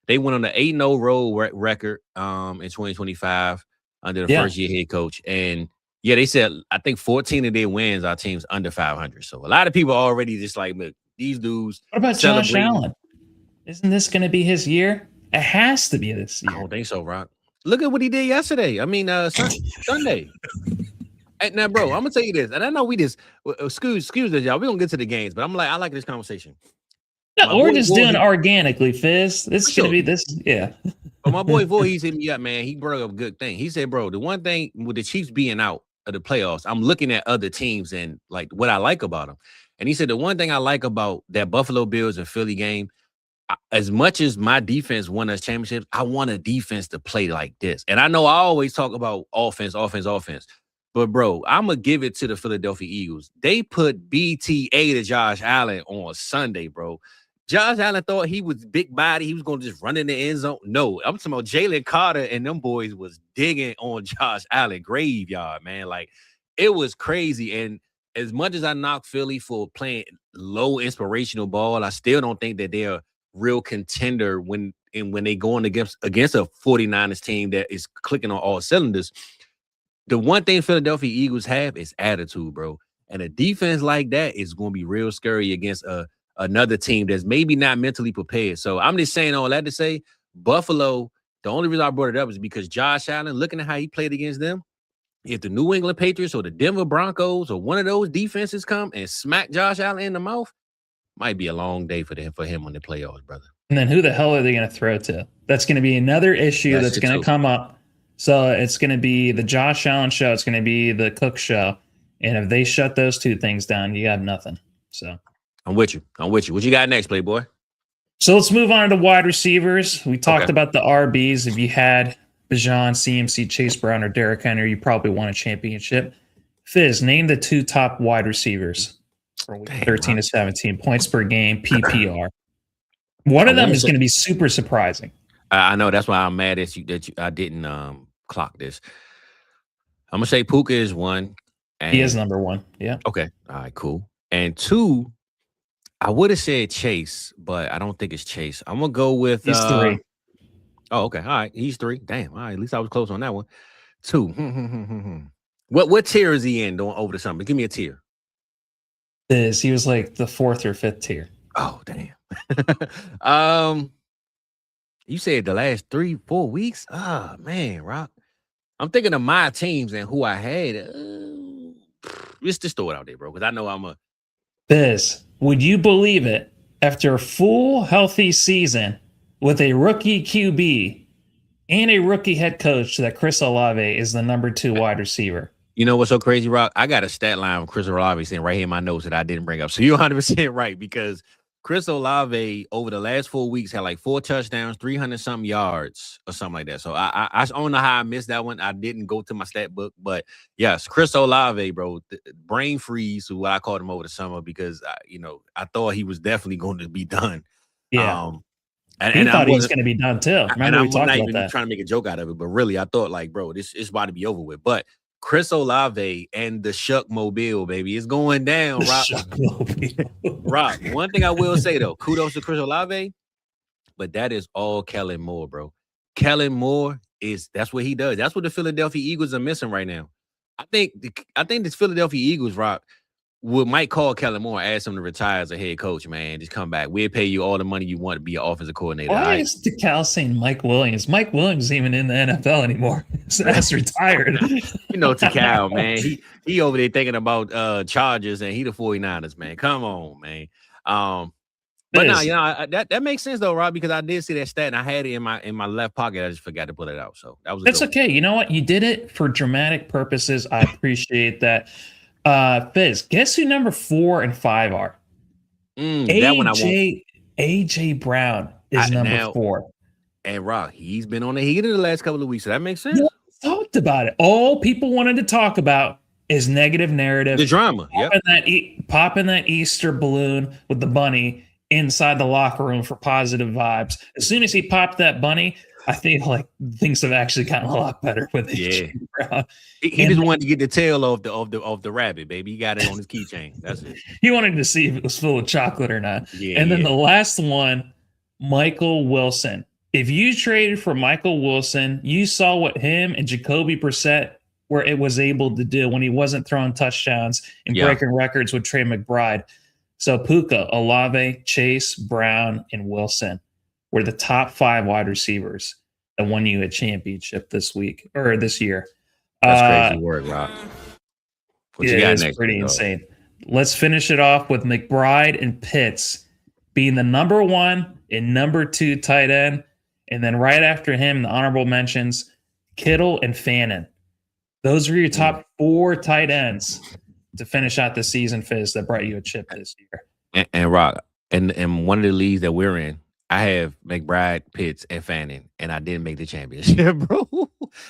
They went on the 8-0 road record in 2025 under the first year head coach. And yeah, they said I think 14 of their wins are teams under 500. So a lot of people are already just like, look, these dudes. What about Josh Allen? Isn't this going to be his year? It has to be this year. I don't think so, Rock. Look at what he did yesterday. I mean, Sunday. Now, bro, I'm gonna tell you this, and I know we just excuse us, y'all. We're gonna get to the games, but I like this conversation. No, we're just doing it organically, Fizz. It's gonna be this, yeah. But my boy Voorhees hit me up, man. He brought up a good thing. He said, bro, the one thing with the Chiefs being out of the playoffs, I'm looking at other teams and like what I like about them. And he said the one thing I like about that Buffalo Bills and Philly game, as much as my defense won us championships, I want a defense to play like this. And I know I always talk about offense. But, bro, I'm going to give it to the Philadelphia Eagles. They put BTA to Josh Allen on Sunday, bro. Josh Allen thought he was big body. He was going to just run in the end zone. No, I'm talking about Jalen Carter and them boys was digging on Josh Allen graveyard, man. Like, it was crazy. And as much as I knock Philly for playing low inspirational ball, I still don't think that they're real contender when they going against a 49ers team that is clicking on all cylinders. The one thing Philadelphia Eagles have is attitude, bro. And a defense like that is going to be real scary against another team that's maybe not mentally prepared. So I'm just saying all that to say Buffalo, the only reason I brought it up is because Josh Allen, looking at how he played against them, if the New England Patriots or the Denver Broncos or one of those defenses come and smack Josh Allen in the mouth, might be a long day for him on the playoffs, brother. And then who the hell are they going to throw to? That's going to be another issue that's going to come up. So it's going to be the Josh Allen show. It's going to be the Cook show. And if they shut those two things down, you have nothing. So I'm with you. What you got next, Playboy? So let's move on to wide receivers. We talked about the RBs. If you had Bijan, CMC, Chase Brown, or Derrick Henry, you probably won a championship. Fizz, name the two top wide receivers. 13 to 17 points per game, PPR. One of them is going to be super surprising. I know, that's why I'm mad at you that I didn't clock this. I'm gonna say Puka is one. And he is number one. Yeah. Okay. All right. Cool. And two, I would have said Chase, but I don't think it's Chase. I'm gonna go with. He's three. Oh, okay. All right. He's three. Damn. All right. At least I was close on that one. Two. What tier is he in? Over the summer? Give me a tier. He was like the fourth or fifth tier. Oh, damn. um, you said the last 3-4 weeks? Oh, man, Rock. I'm thinking of my teams and who I had. Let's just throw it out there, bro, because I know I'm a. Biz, would you believe it? After a full healthy season with a rookie QB and a rookie head coach, that Chris Olave is the number 2 wide receiver. You know what's so crazy, Rock? I got a stat line from Chris Olave saying right here in my notes that I didn't bring up. So you're 100% right, because Chris Olave over the last 4 weeks had like 4 touchdowns, 300-something yards or something like that. So I don't know how I missed that one. I didn't go to my stat book. But yes, Chris Olave, bro, brain freeze, who I called him over the summer because, I thought he was definitely going to be done. Yeah. And he thought he was going to be done too. Remember we talked about even that. trying to make a joke out of it, but really I thought like, bro, this is about to be over with. But Chris Olave and the Shuck Mobile, baby, it's going down. Rock. One thing I will say though, kudos to Chris Olave, but that is all Kellen Moore, bro. Kellen Moore that's what he does. That's what the Philadelphia Eagles are missing right now. I think this Philadelphia Eagles, Rock, might call Kellen Moore and ask him to retire as a head coach, man. Just come back. We'll pay you all the money you want to be an offensive coordinator. Why is DeCal saying Mike Williams? Mike Williams isn't even in the NFL anymore. That's retired. DeCal, man. He over there thinking about Chargers, and he the 49ers, man. Come on, man. But no, that makes sense though, Rob, because I did see that stat and I had it in my left pocket. I just forgot to pull it out. So that's okay. You know what? You did it for dramatic purposes. I appreciate that. Fizz, guess who number 4 and 5 are? That one I won't. AJ Brown is number 4. And Rock, he's been on the heat in the last couple of weeks, so that makes sense. We talked about it. All people wanted to talk about is negative narrative. The drama. Popping that Easter balloon with the bunny inside the locker room for positive vibes. As soon as he popped that bunny, I feel like things have actually gotten a lot better with AJ Brown. He just wanted to get the tail of the rabbit, baby. He got it on his keychain. That's it. He wanted to see if it was full of chocolate or not. And then the last one, Michael Wilson. If you traded for Michael Wilson, you saw what him and Jacoby Brissett was able to do when he wasn't throwing touchdowns and breaking records with Trey McBride. So Puka, Olave, Chase, Brown, and Wilson were the top 5 wide receivers that won you a championship this year. That's crazy work, Rob. It's pretty insane. Let's finish it off with McBride and Pitts being the number 1 and number 2 tight end. And then right after him, the honorable mentions, Kittle and Fannin. Those were your top 4 tight ends to finish out the season, Fizz, that brought you a chip this year. And Rock, and one of the leagues that we're in, I have McBride, Pitts, and Fannin, and I didn't make the championship, bro.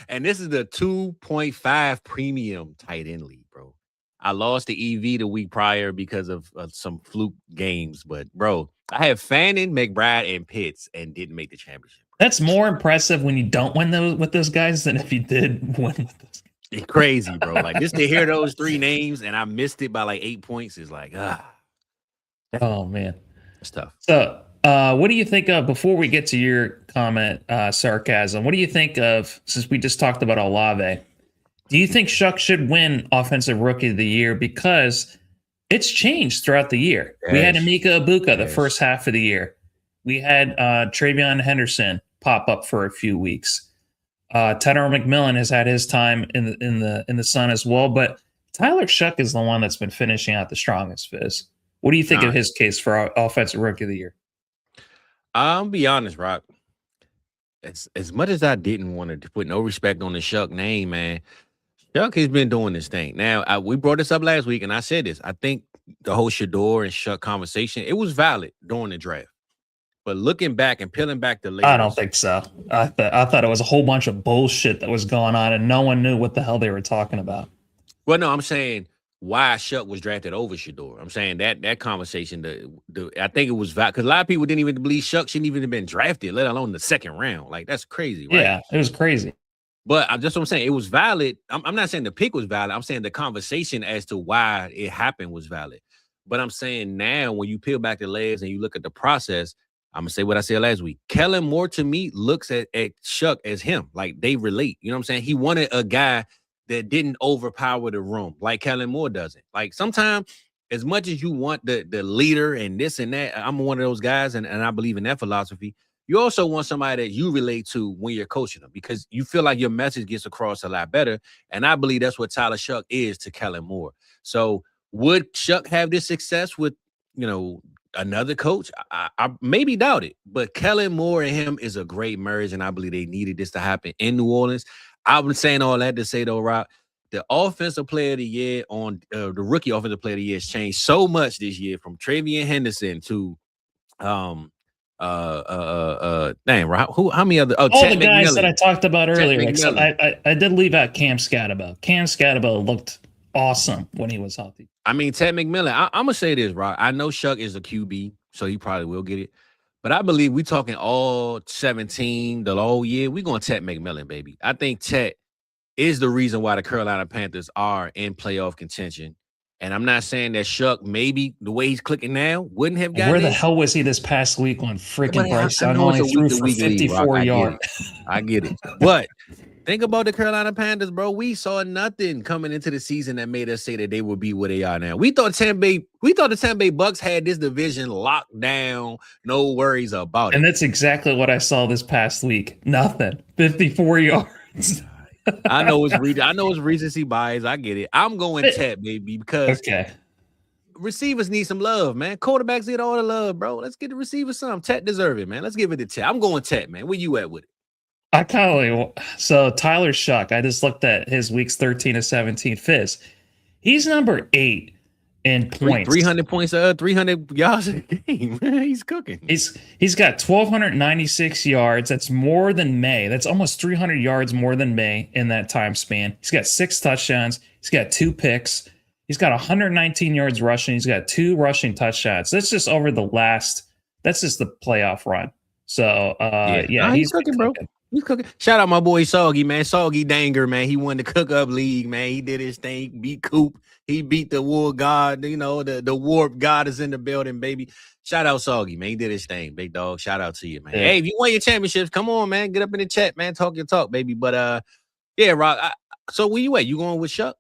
And this is the 2.5 premium tight end league, bro. I lost the EV the week prior because of some fluke games, but bro, I have Fannin, McBride, and Pitts, and didn't make the championship. That's more impressive when you don't win with those guys than if you did win with those guys. It's crazy, bro. Like just to hear those 3 names and I missed it by like 8 points is like, Oh man, it's tough. So, what do you think of, before we get to your comment, sarcasm, what do you think of, since we just talked about Olave, do you think Shuck should win Offensive Rookie of the Year? Because it's changed throughout the year. Yes. We had Emeka Egbuka the first half of the year. We had Travion Henderson pop up for a few weeks. Tanner McMillan has had his time in the sun as well, but Tyler Shuck is the one that's been finishing out the strongest, Fizz. What do you think of his case for Offensive Rookie of the Year? I'll be honest, Rock. As much as I didn't want to put no respect on the Shuck name, man, Shuck has been doing this thing. Now, we brought this up last week, and I said this. I think the whole Shador and Shuck conversation, it was valid during the draft. But looking back and peeling back the layers, I don't think so. I thought it was a whole bunch of bullshit that was going on, and no one knew what the hell they were talking about. Well, no, I'm saying why Shuck was drafted over Shador. I'm saying that conversation, I think it was valid because a lot of people didn't even believe Shuck shouldn't even have been drafted, let alone the second round. Like, that's crazy, right? Yeah, it was crazy. But that's what I'm saying. It was valid. I'm not saying the pick was valid. I'm saying the conversation as to why it happened was valid. But I'm saying now when you peel back the layers and you look at the process, I'm going to say what I said last week. Kellen Moore, to me, looks at Shuck as him. Like, they relate. You know what I'm saying? He wanted a guy that didn't overpower the room like Kellen Moore doesn't. Like, sometimes as much as you want the leader and this and that, I'm one of those guys, and I believe in that philosophy. You also want somebody that you relate to when you're coaching them because you feel like your message gets across a lot better. And I believe that's what Tyler Shuck is to Kellen Moore. So would Shuck have this success with, another coach? I maybe doubt it, but Kellen Moore and him is a great marriage, and I believe they needed this to happen in New Orleans. I've been saying all that to say, though, Rob, the offensive player of the year on the rookie offensive player of the year has changed so much this year from Travian Henderson to dang, Rob, how many other all Ted the guys McMillan. that I talked about earlier, except McMillan. I did leave out Cam Scatterbo. Cam Scatterbo looked awesome when he was healthy. I mean, Ted McMillan, I'm going to say this, Rob. I know Shuck is a QB, so he probably will get it. But I believe we talking all 17, the whole year. We're going Ted McMillan, baby. I think Ted is the reason why the Carolina Panthers are in playoff contention. And I'm not saying that Shuck, maybe the way he's clicking now, wouldn't have gotten Where the hell was he this past week when freaking Bryce Young only threw for 54 yards? I get it. But think about the Carolina Panthers, bro. We saw nothing coming into the season that made us say that they would be where they are now. We thought the Tampa Bay Bucks had this division locked down, no worries about it. And that's exactly what I saw this past week. Nothing. 54 yards. I know it's recency bias. I get it. I'm going Ted, baby, because receivers need some love, man. Quarterbacks get all the love, bro. Let's get the receivers some. Ted deserve it, man. Let's give it to Ted. I'm going Ted, man. Where you at with it? I kind of so Tyler Shuck. I just looked at his weeks 13 to 17 Fizz. He's number 8 in points. 300 points, 300 yards a game. He's cooking. He's got 1,296 yards. That's more than May. That's almost 300 yards more than May in that time span. He's got 6 touchdowns. He's got 2 picks. He's got 119 yards rushing. He's got 2 rushing touchdowns. That's just over the last. That's just the playoff run. So he's cooking, bro. He's cooking. Shout out my boy Soggy, man. Soggy Danger, man. He won the Cookup League, man. He did his thing. He beat Coop. He beat the War God. The Warp God is in the building, baby. Shout out Soggy, man. He did his thing, big dog. Shout out to you, man. Yeah. Hey, if you won your championships, come on, man. Get up in the chat, man. Talk your talk, baby. But Rob. So where you at? You going with Shuck?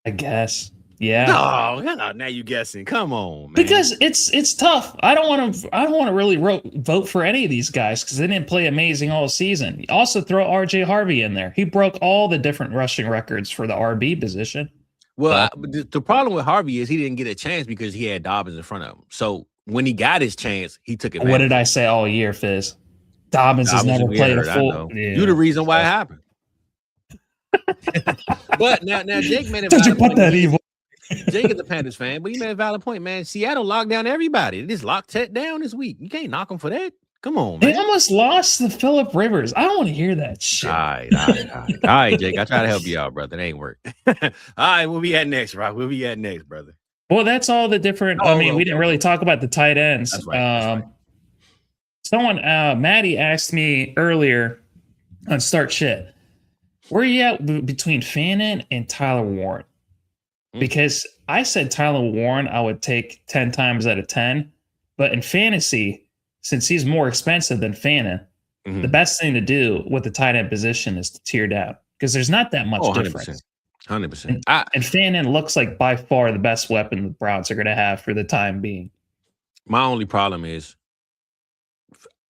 I guess. Yeah. No, now you guessing. Come on, man. Because it's tough. I don't want to really vote for any of these guys because they didn't play amazing all season. Also throw RJ Harvey in there. He broke all the different rushing records for the RB position. Well, the problem with Harvey is he didn't get a chance because he had Dobbins in front of him. So when he got his chance, he took it. What did I say all year, Fizz? Dobbins has never played a full. Yeah. You're the reason why it happened. But now Jake made a Don't you put that evil? Jake is a Panthers fan, but he made a valid point, man. Seattle locked down everybody. They just locked Ted down this week. You can't knock him for that. Come on, man. They almost lost to Phillip Rivers. I don't want to hear that shit. All right, Jake. I try to help you out, brother. It ain't work. All right, we'll be at next, Rob. We'll be at next, brother. Well, that's all the different. We didn't really talk about the tight ends. That's right. Someone, Maddie asked me earlier on Start Shit, where are you at between Fannin and Tyler Warren? Because I said Tyler Warren I would take 10 times out of 10. But in fantasy, since he's more expensive than Fannin, the best thing to do with the tight end position is to tear down because there's not that much difference. 100%. And Fannin looks like by far the best weapon the Browns are going to have for the time being. My only problem is,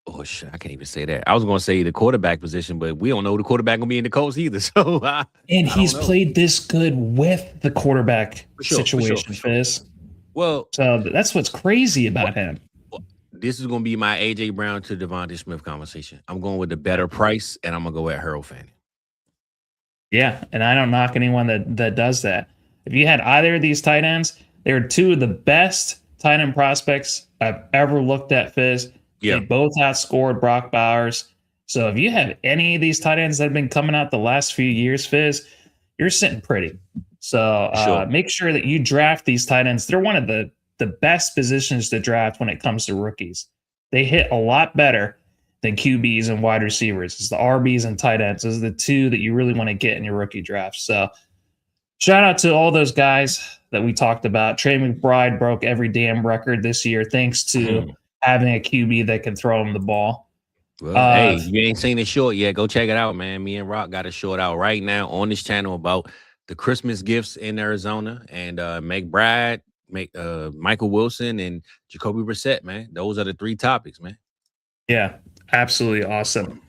oh shit, I can't even say that. I was going to say the quarterback position, but we don't know the quarterback going to be in the Colts either. So, he's played this good with the quarterback situation, Fizz. Well, so that's what's crazy about him. This is going to be my AJ Brown to Devontae Smith conversation. I'm going with the better price, and I'm going to go at Harold Fanning. Yeah, and I don't knock anyone that does that. If you had either of these tight ends, they were 2 of the best tight end prospects I've ever looked at, Fizz. Yeah. They both outscored Brock Bowers. So if you have any of these tight ends that have been coming out the last few years, Fizz, you're sitting pretty. So make sure that you draft these tight ends. They're one of the best positions to draft when it comes to rookies. They hit a lot better than QBs and wide receivers. It's the RBs and tight ends. Those are the 2 that you really want to get in your rookie draft. So shout out to all those guys that we talked about. Trey McBride broke every damn record this year thanks to having a QB that can throw him the ball. Well, hey, you ain't seen the short yet. Go check it out, man. Me and Rock got a short out right now on this channel about the Christmas gifts in Arizona, and McBride, Michael Wilson, and Jacoby Brissett, man. Those are the three topics, man. Yeah, absolutely awesome.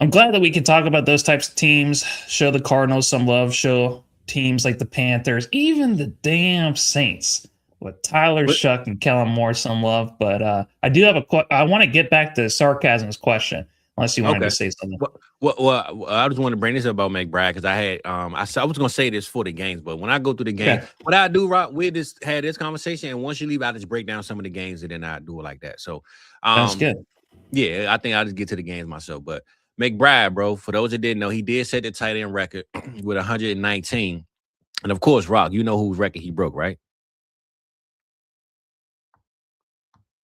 I'm glad that we can talk about those types of teams, show the Cardinals some love, show teams like the Panthers, even the damn Saints with Tyler Shuck and Kellen Moore some love. But I do have I want to get back to Sarcasm's question, unless you wanted to say something. Well, I just want to bring this up about McBride because I had I was going to say this for the games, but when I go through the game, what I do, Rock, we just had this conversation, and once you leave, I just break down some of the games, and then I do it like that. So that's good. Yeah, I think I'll just get to the games myself. But McBride, bro, for those that didn't know, he did set the tight end record with 119. And of course, Rock, you know whose record he broke, right?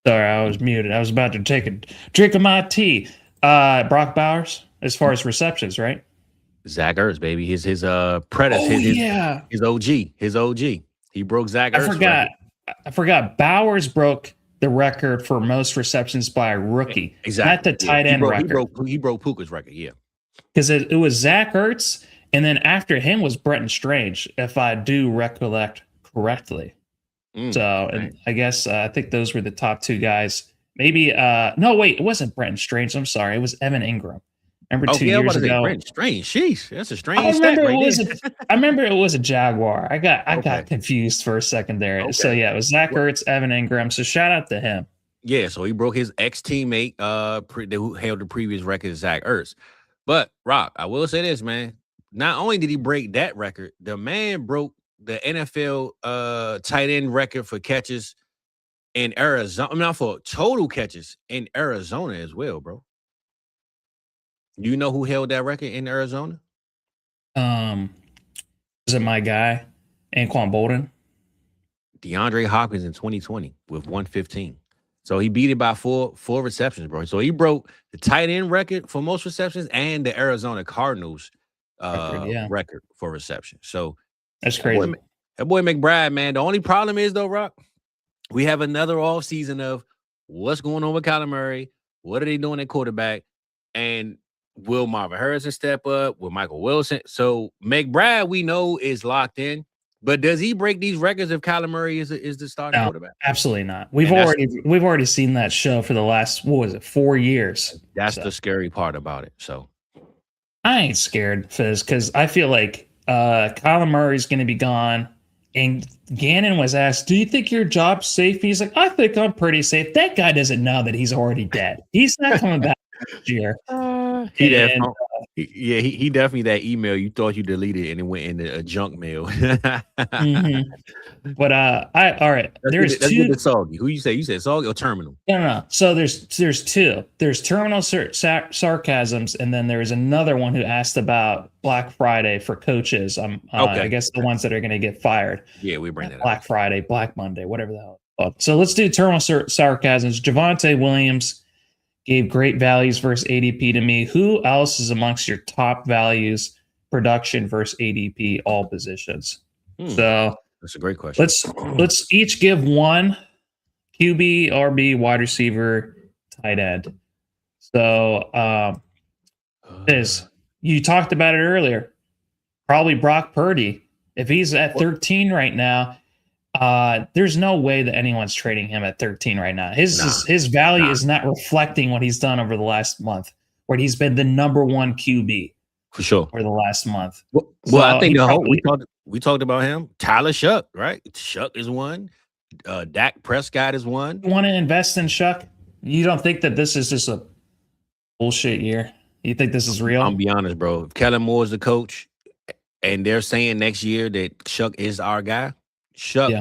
Sorry, I was muted. I was about to take a drink of my tea. Brock Bowers, as far as receptions, right? Zach Ertz, baby. His predecessor, his OG. He broke Zach Ertz. I forgot. Bowers broke the record for most receptions by a rookie. Exactly. Not the tight end record. He broke Puka's record, yeah. Because it was Zach Ertz, and then after him was Brenton Strange, if I do recollect correctly. And I guess I think those were the top two guys. Maybe no, wait, it wasn't Brenton Strange. I'm sorry, it was Evan Ingram. Remember 2 years ago? Brenton Strange. Sheesh, that's a strange stat I remember it was a Jaguar. I got confused for a second there. Okay. So yeah, it was Zach Ertz, Evan Ingram. So shout out to him. Yeah, so he broke his ex-teammate who held the previous record, Zach Ertz. But Rock, I will say this, man. Not only did he break that record, the man broke the NFL tight end record for catches in Arizona. I mean, not for total catches in Arizona as well, bro. Do you know who held that record in Arizona? Is it my guy, Anquan Bolden? DeAndre Hopkins in 2020 with 115. So he beat it by four receptions, bro. So he broke the tight end record for most receptions and the Arizona Cardinals record for reception. So that's crazy. That boy McBride, man. The only problem is, though, Rock, we have another off season of what's going on with Kyler Murray. What are they doing at quarterback? And will Marvin Harrison step up? Will Michael Wilson? So McBride, we know, is locked in. But does he break these records if Kyler Murray is the starting quarterback? Absolutely not. We've already seen that show for the last 4 years. That's the scary part about it. So I ain't scared, Fizz, because I feel like Kyler Murray's going to be gone. And Gannon was asked, "Do you think your job's safe?" He's like, "I think I'm pretty safe." That guy doesn't know that he's already dead. He's not coming back next year. He definitely that email you thought you deleted and it went into a junk mail. But all right. There's two. Soggy. Who you say? You said Soggy or Terminal? No. So there's two. There's Terminal Sarcasms, and then there's another one who asked about Black Friday for coaches. I guess the ones that are going to get fired. Yeah, we bring that Black Friday, Black Monday, whatever the hell. So let's do Terminal Sarcasms. Javonte Williams gave great values versus ADP to me. Who else is amongst your top values, production versus ADP, all positions? So that's a great question. Let's each give one QB, RB, wide receiver, tight end. So you talked about it earlier. Probably Brock Purdy. If he's at 13 right now, there's no way that anyone's trading him at 13 right now. His value is not reflecting what he's done over the last month, where he's been the number one QB for sure for the last month. Well, I think we talked about him. Tyler Shuck, right? Shuck is one. Dak Prescott is one. You want to invest in Shuck? You don't think that this is just a bullshit year? You think this is real? I'm be honest, bro. If Kellen Moore is the coach, and they're saying next year that Shuck is our guy. Shuck,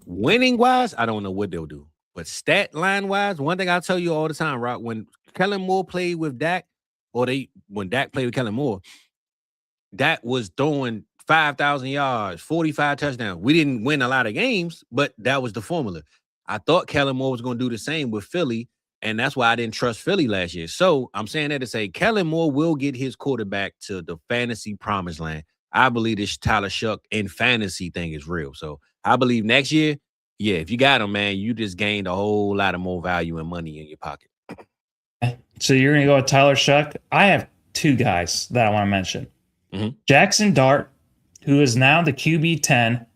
winning wise, I don't know what they'll do. But stat line wise, one thing I tell you all the time, Rock, when Kellen Moore played with Dak, when Dak played with Kellen Moore, Dak was throwing 5,000 yards, 45 touchdowns. We didn't win a lot of games, but that was the formula. I thought Kellen Moore was going to do the same with Philly, and that's why I didn't trust Philly last year. So I'm saying that to say Kellen Moore will get his quarterback to the fantasy promised land. I believe this Tyler Shuck and fantasy thing is real. So I believe next year, if you got him, man, you just gained a whole lot of more value and money in your pocket. So you're going to go with Tyler Shuck? I have two guys that I want to mention. Jackson Dart, who is now the QB 10.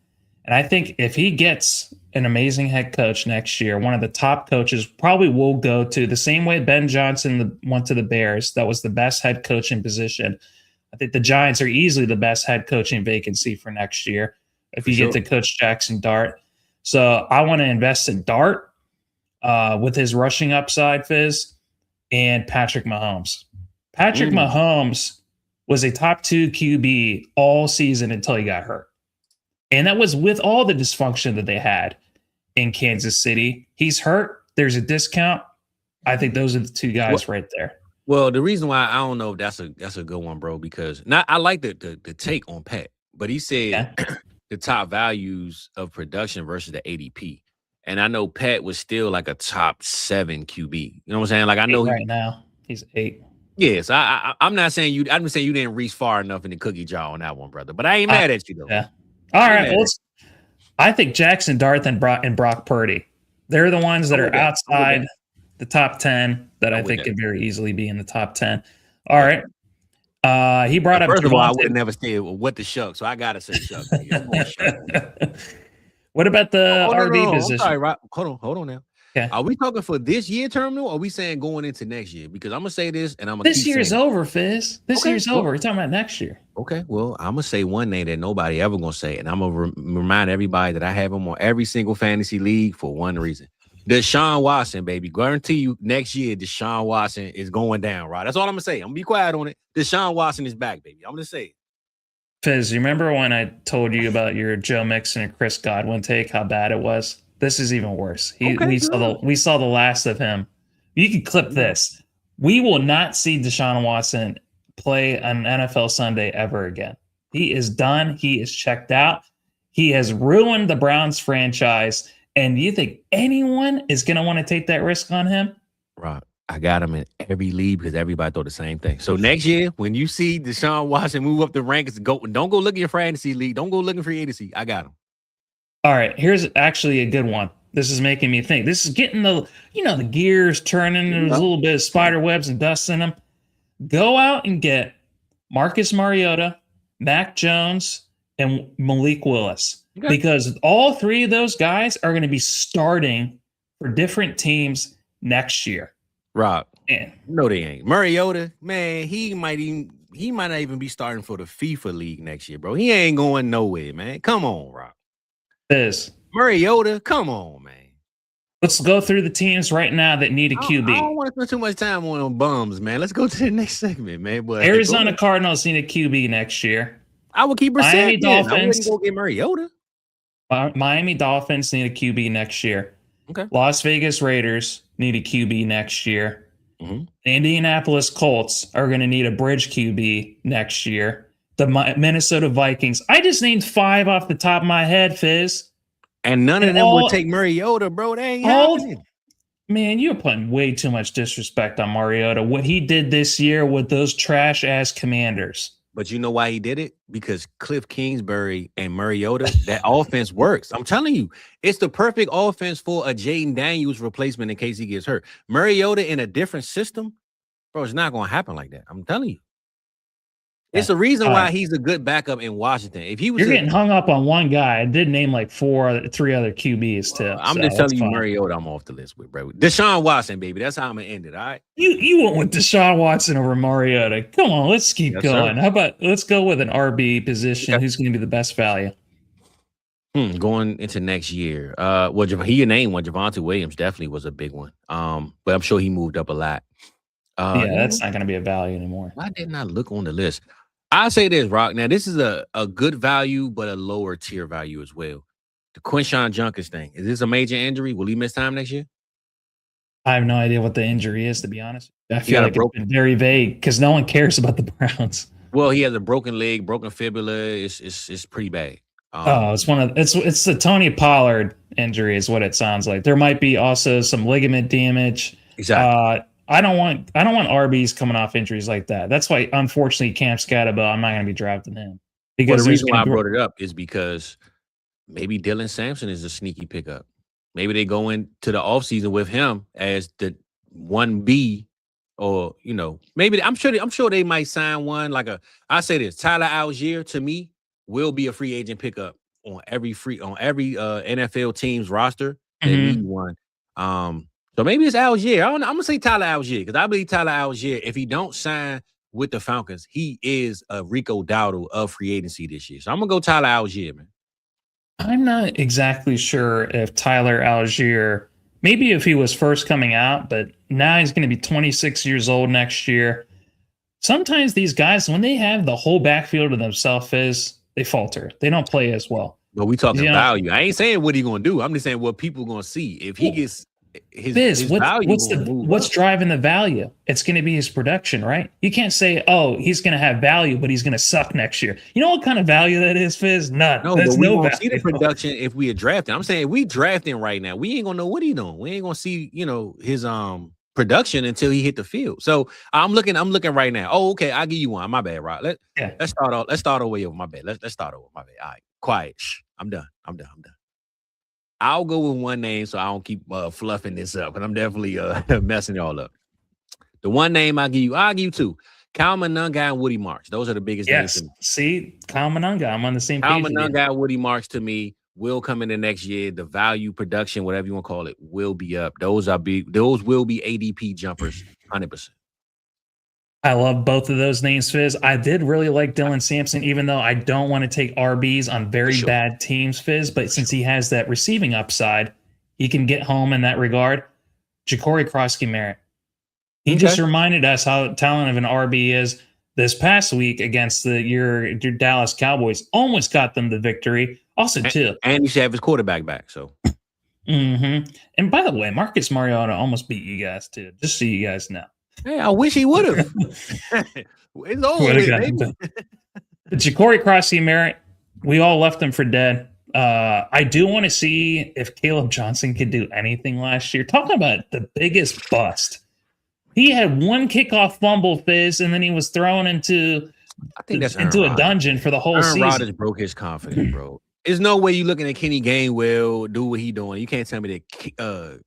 And I think if he gets an amazing head coach next year, one of the top coaches probably will go to the same way Ben Johnson went to the Bears. That was the best head coaching position. I think the Giants are easily the best head coaching vacancy for next year if you get to coach Jackson Dart. So I want to invest in Dart with his rushing upside, Fizz, and Patrick Mahomes. Patrick Mahomes was a top 2 QB all season until he got hurt. And that was with all the dysfunction that they had in Kansas City. He's hurt. There's a discount. I think those are the two guys right there. Well, the reason why I don't know if that's a good one, bro, because I like the take on Pat, but he said the top values of production versus the ADP. And I know Pat was still like a top 7 QB. You know what I'm saying? Like I know right now he's 8. Yes, I'm not saying you. I'm just saying you didn't reach far enough in the cookie jar on that one, brother. But I ain't mad at you though. Yeah. All right. Well, I think Jackson Dart and Brock Purdy. They're the ones that are outside the top 10 that I think could very easily be in the top 10. All right. He brought up. First of all, I would have never said what the shuck, so I gotta say shuck. What about the RB position? I'm sorry, right? Hold on now. Okay. Are we talking for this year terminal, or are we saying going into next year? Because I'm gonna say this, and I'm gonna. This year's over, Fizz. This year's over. We're talking about next year. Okay. Well, I'm gonna say one name that nobody ever gonna say, and I'm gonna remind everybody that I have him on every single fantasy league for one reason. Deshaun Watson, baby. Guarantee you next year, Deshaun Watson is going down, right? That's all I'm gonna say. I'm gonna be quiet on it. Deshaun Watson is back, baby. I'm gonna say it. Fizz, you remember when I told you about your Joe Mixon and Chris Godwin take, how bad it was? This is even worse. We saw the last of him. You can clip this. We will not see Deshaun Watson play an NFL Sunday ever again. He is done. He is checked out. He has ruined the Browns franchise. And you think anyone is going to want to take that risk on him? Right. I got him in every league because everybody thought the same thing. So next year, when you see Deshaun Watson move up the rankings, don't go look at your fantasy league. Don't go looking for your agency. I got him. All right. Here's actually a good one. This is making me think. This is getting the gears turning. There's a little bit of spider webs and dust in them. Go out and get Marcus Mariota, Mac Jones, and Malik Willis. Okay. Because all 3 of those guys are going to be starting for different teams next year. Rob, no, they ain't. Mariota, man, he might not even be starting for the FIFA league next year, bro. He ain't going nowhere, man. Come on, Rob. Mariota, come on, man. Let's go through the teams right now that need a QB. I don't want to spend too much time on them bums, man. Let's go to the next segment, man. But Arizona Cardinals need a QB next year. I would keep Miami Dolphins. I wouldn't go get Mariota. Miami Dolphins need a QB next year. Okay. Las Vegas Raiders need a QB next year. Mm-hmm. The Indianapolis Colts are going to need a bridge QB next year. The Minnesota Vikings. I just named 5 off the top of my head, Fizz. And none of them would take Mariota, bro. They ain't happening. Man, you're putting way too much disrespect on Mariota. What he did this year with those trash-ass Commanders. But you know why he did it? Because Cliff Kingsbury and Mariota, that offense works. I'm telling you, it's the perfect offense for a Jaden Daniels replacement in case he gets hurt. Mariota in a different system, bro, it's not going to happen like that. I'm telling you. It's the reason why he's a good backup in Washington. If he was, you're getting hung up on one guy. I did name like 3 other QBs too. I'm just telling you, Mariota, I'm off the list with, bro. Deshaun Watson, baby. That's how I'm gonna end it. All right. You went with Deshaun Watson over Mariota. Come on, let's keep going. Sir. How about let's go with an RB position? Okay. Who's going to be the best value? Going into next year. Well, he named one. Javonte Williams definitely was a big one. But I'm sure he moved up a lot. That's not going to be a value anymore. Why didn't I look on the list? I'll say this, Rock. Now, this is a good value, but a lower tier value as well. The Quinshawn Junkins thing. Is this a major injury? Will he miss time next year? I have no idea what the injury is, to be honest. I feel like it's been very vague because no one cares about the Browns. Well, he has a broken leg, broken fibula. It's pretty bad. It's the Tony Pollard injury is what it sounds like. There might be also some ligament damage. Exactly. I don't want RBs coming off injuries like that. That's why, unfortunately, Cam Scatterbo, I'm not going to be drafting him. Because the reason why I brought it up is because maybe Dylan Sampson is a sneaky pickup. Maybe they go into the offseason with him as the 1B, or maybe I'm sure they might sign one like I say this, Tyler Algier to me will be a free agent pickup on every NFL team's roster that need one. So maybe it's Algier. I'm gonna say Tyler Algier because I believe Tyler Algier, if he don't sign with the Falcons, he is a Rico Dowdle of free agency this year. So I'm gonna go Tyler Algier, man. I'm not exactly sure if Tyler Algier, maybe if he was first coming out, but now he's going to be 26 years old next year. Sometimes these guys, when they have the whole backfield to themselves, they falter. They don't play as well. But we talking value. I ain't saying what he gonna do. I'm just saying what people gonna see if he gets his value. What's driving the value? It's going to be his production, right? You can't say, oh, he's going to have value, but he's going to suck next year. You know what kind of value that is, Fizz? None. No, but we won't see the production if we are drafting. I'm saying if we drafting right now, we ain't gonna know what he doing. We ain't gonna see, his production until he hit the field. So I'm looking right now. Oh, okay, I'll give you one. My bad, Rob. Let's start over over. My bad. Let's start over. My bad. All right, quiet. Shh. I'm done. I'll go with one name so I don't keep fluffing this up, and I'm definitely messing y'all up. The one name I'll give you two. Kyle Monunga and Woody Marks. Those are the biggest names to me. See, Kyle Monunga, I'm on the same page. Kyle Monunga and Woody Marks to me will come in the next year. The value, production, whatever you want to call it, will be up. Those will be ADP jumpers, 100%. I love both of those names, Fizz. I did really like Dylan Sampson, even though I don't want to take RBs on very bad teams, Fizz. But since he has that receiving upside, he can get home in that regard. Ja'Cory Krosky-Merritt. He just reminded us how talented of an RB is. This past week against your Dallas Cowboys, almost got them the victory. Also, too. And he should have his quarterback back, so. Mm-hmm. And by the way, Marcus Mariota almost beat you guys, too. Just so you guys know. Hey, I wish he would have. It's over with, baby. Ja'Cory Krosky-Merritt, we all left him for dead. I do want to see if Caleb Johnson could do anything last year. Talking about the biggest bust. He had one kickoff fumble, Fizz, and then he was thrown into a dungeon for the whole season. Aaron Rodgers broke his confidence, bro. There's no way you looking at Kenny Gainwell do what he doing. You can't tell me that Caleb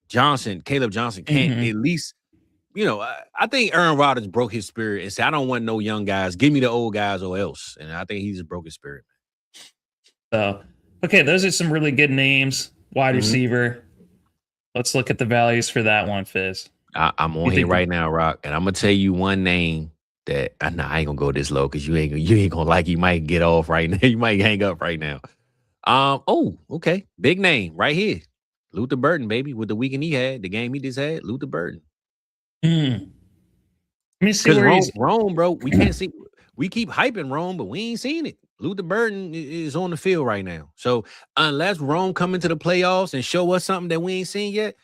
Johnson can't at least. I think Aaron Rodgers broke his spirit and said, I don't want no young guys. Give me the old guys or else. And I think he just broke his spirit. So, okay, those are some really good names. Wide receiver. Let's look at the values for that one, Fizz. I'm on here right now, Rock, and I'm going to tell you one name that I ain't going to go this low because you ain't going to like. You might get off right now. You might hang up right now. Okay. Big name right here. Luther Burden, baby, with the weekend he had, the game he just had, Luther Burden. Let me see because Rome, bro. We can't see. We keep hyping Rome, but we ain't seen it. Luther Burden is on the field right now. So unless Rome come into the playoffs and show us something that we ain't seen yet,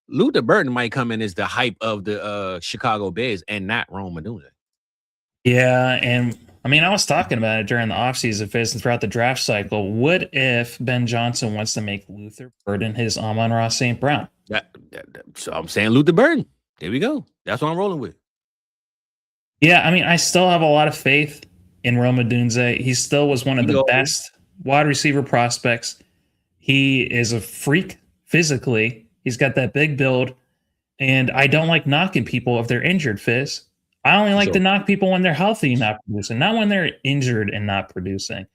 Luther Burden might come in as the hype of the Chicago Bears and not Rome Odunze. Yeah, and I mean, I was talking about it during the offseason phase and throughout the draft cycle. What if Ben Johnson wants to make Luther Burden his Amon-Ra St. Brown? So I'm saying Luther Burden. There we go. That's what I'm rolling with. Yeah, I mean, I still have a lot of faith in Rome Odunze. He still was one of the best wide receiver prospects. He is a freak physically. He's got that big build. And I don't like knocking people if they're injured, Fizz. I only like to knock people when they're healthy and not producing, not when they're injured and not producing.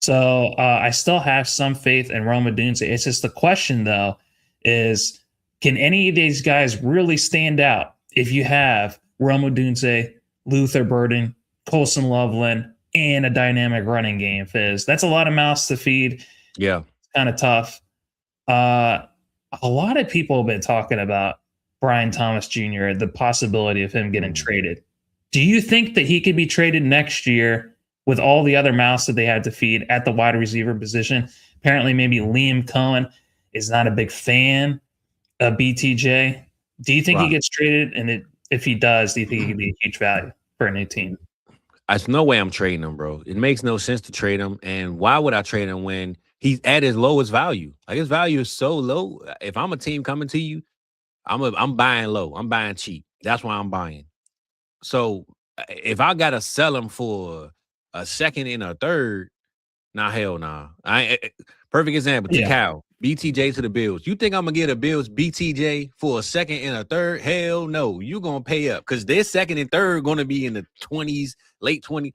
So I still have some faith in Rome Odunze. It's just the question, though, is can any of these guys really stand out if you have Rome Odunze, Luther Burden, Colson Loveland, and a dynamic running game, Fizz? That's a lot of mouths to feed. Yeah. It's kind of tough. A lot of people have been talking about Brian Thomas Jr., the possibility of him getting traded. Do you think that he could be traded next year with all the other mouths that they had to feed at the wide receiver position? Apparently, maybe Liam Cohen is not a big fan of BTJ. Do you think he gets traded? And if he does, do you think he could be a huge value for a new team? There's no way I'm trading him, bro. It makes no sense to trade him. And why would I trade him when he's at his lowest value? Like, his value is so low. If I'm a team coming to you, I'm buying low. I'm buying cheap. That's why I'm buying. So if I gotta sell him for a second and a third, hell nah. Perfect example. Cal, BTJ to the Bills. You think I'm gonna get a Bills BTJ for a second and a third? Hell no. You're gonna pay up because their second and third gonna be in the 20s, late 20s.